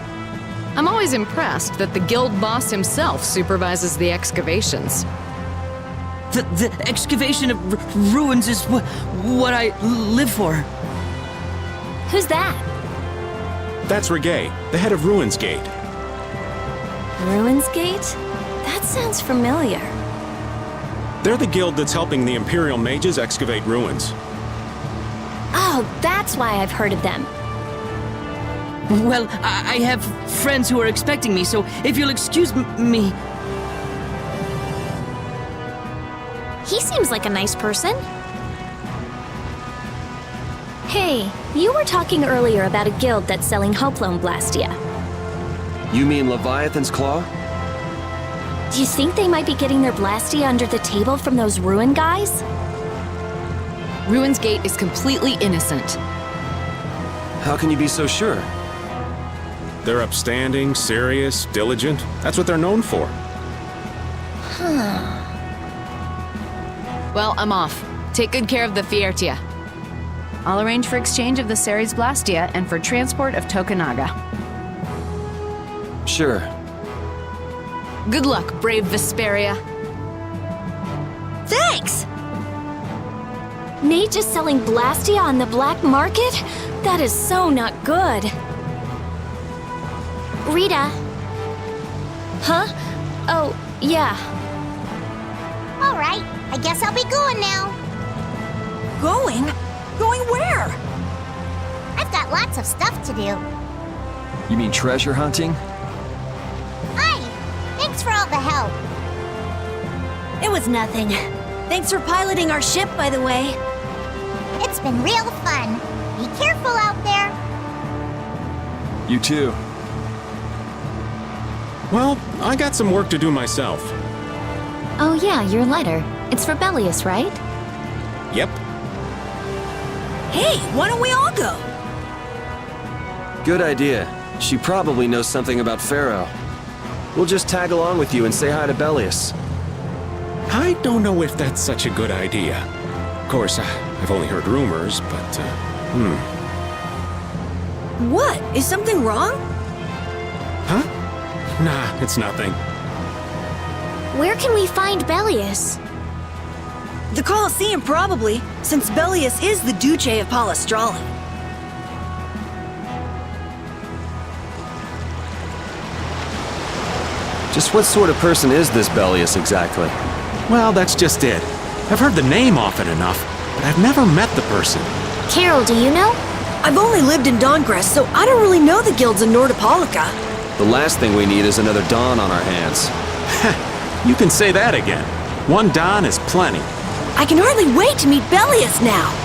I'm always impressed that the guild boss himself supervises the excavations. The excavation of ruins is what I live for. Who's that? That's Reggae, the head of Ruins Gate. Ruins Gate? That sounds familiar. They're the guild that's helping the Imperial mages excavate ruins. Oh, that's why I've heard of them. Well, I have friends who are expecting me, so if you'll excuse me... He seems like a nice person. Hey, you were talking earlier about a guild that's selling Hoplone Blastia. You mean Leviathan's Claw? Do you think they might be getting their Blastia under the table from those ruin guys? Ruins Gate is completely innocent. How can you be so sure? They're upstanding, serious, diligent. That's what they're known for. Well, I'm off. Take good care of the Fiertia. I'll arrange for exchange of the Ceres Blastia and for transport of Tokunaga. Sure. Good luck, brave Vesperia. Thanks! Mages selling Blastia on the black market? That is so not good. Rita. Huh? Oh, yeah. All right, I guess I'll be going now. Going? Going where? I've got lots of stuff to do. You mean treasure hunting? Hi! Thanks for all the help. It was nothing. Thanks for piloting our ship, by the way. It's been real fun. Be careful out there. You too. Well, I got some work to do myself. Oh yeah, your letter. It's for Bellius, right? Yep. Hey, why don't we all go? Good idea. She probably knows something about Pharaoh. We'll just tag along with you and say hi to Bellius. I don't know if that's such a good idea. Of course, I've only heard rumors, but, What? Is something wrong? Huh? Nah, it's nothing. Where can we find Bellius? The Colosseum, probably, since Bellius is the Duce of Palestrale. Just what sort of person is this Bellius exactly? Well, that's just it. I've heard the name often enough, but I've never met the person. Carol, do you know? I've only lived in Dawngrest, so I don't really know the guilds in Nordopolica. The last thing we need is another Dawn on our hands. You can say that again. One Don is plenty. I can hardly wait to meet Bellius now.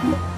you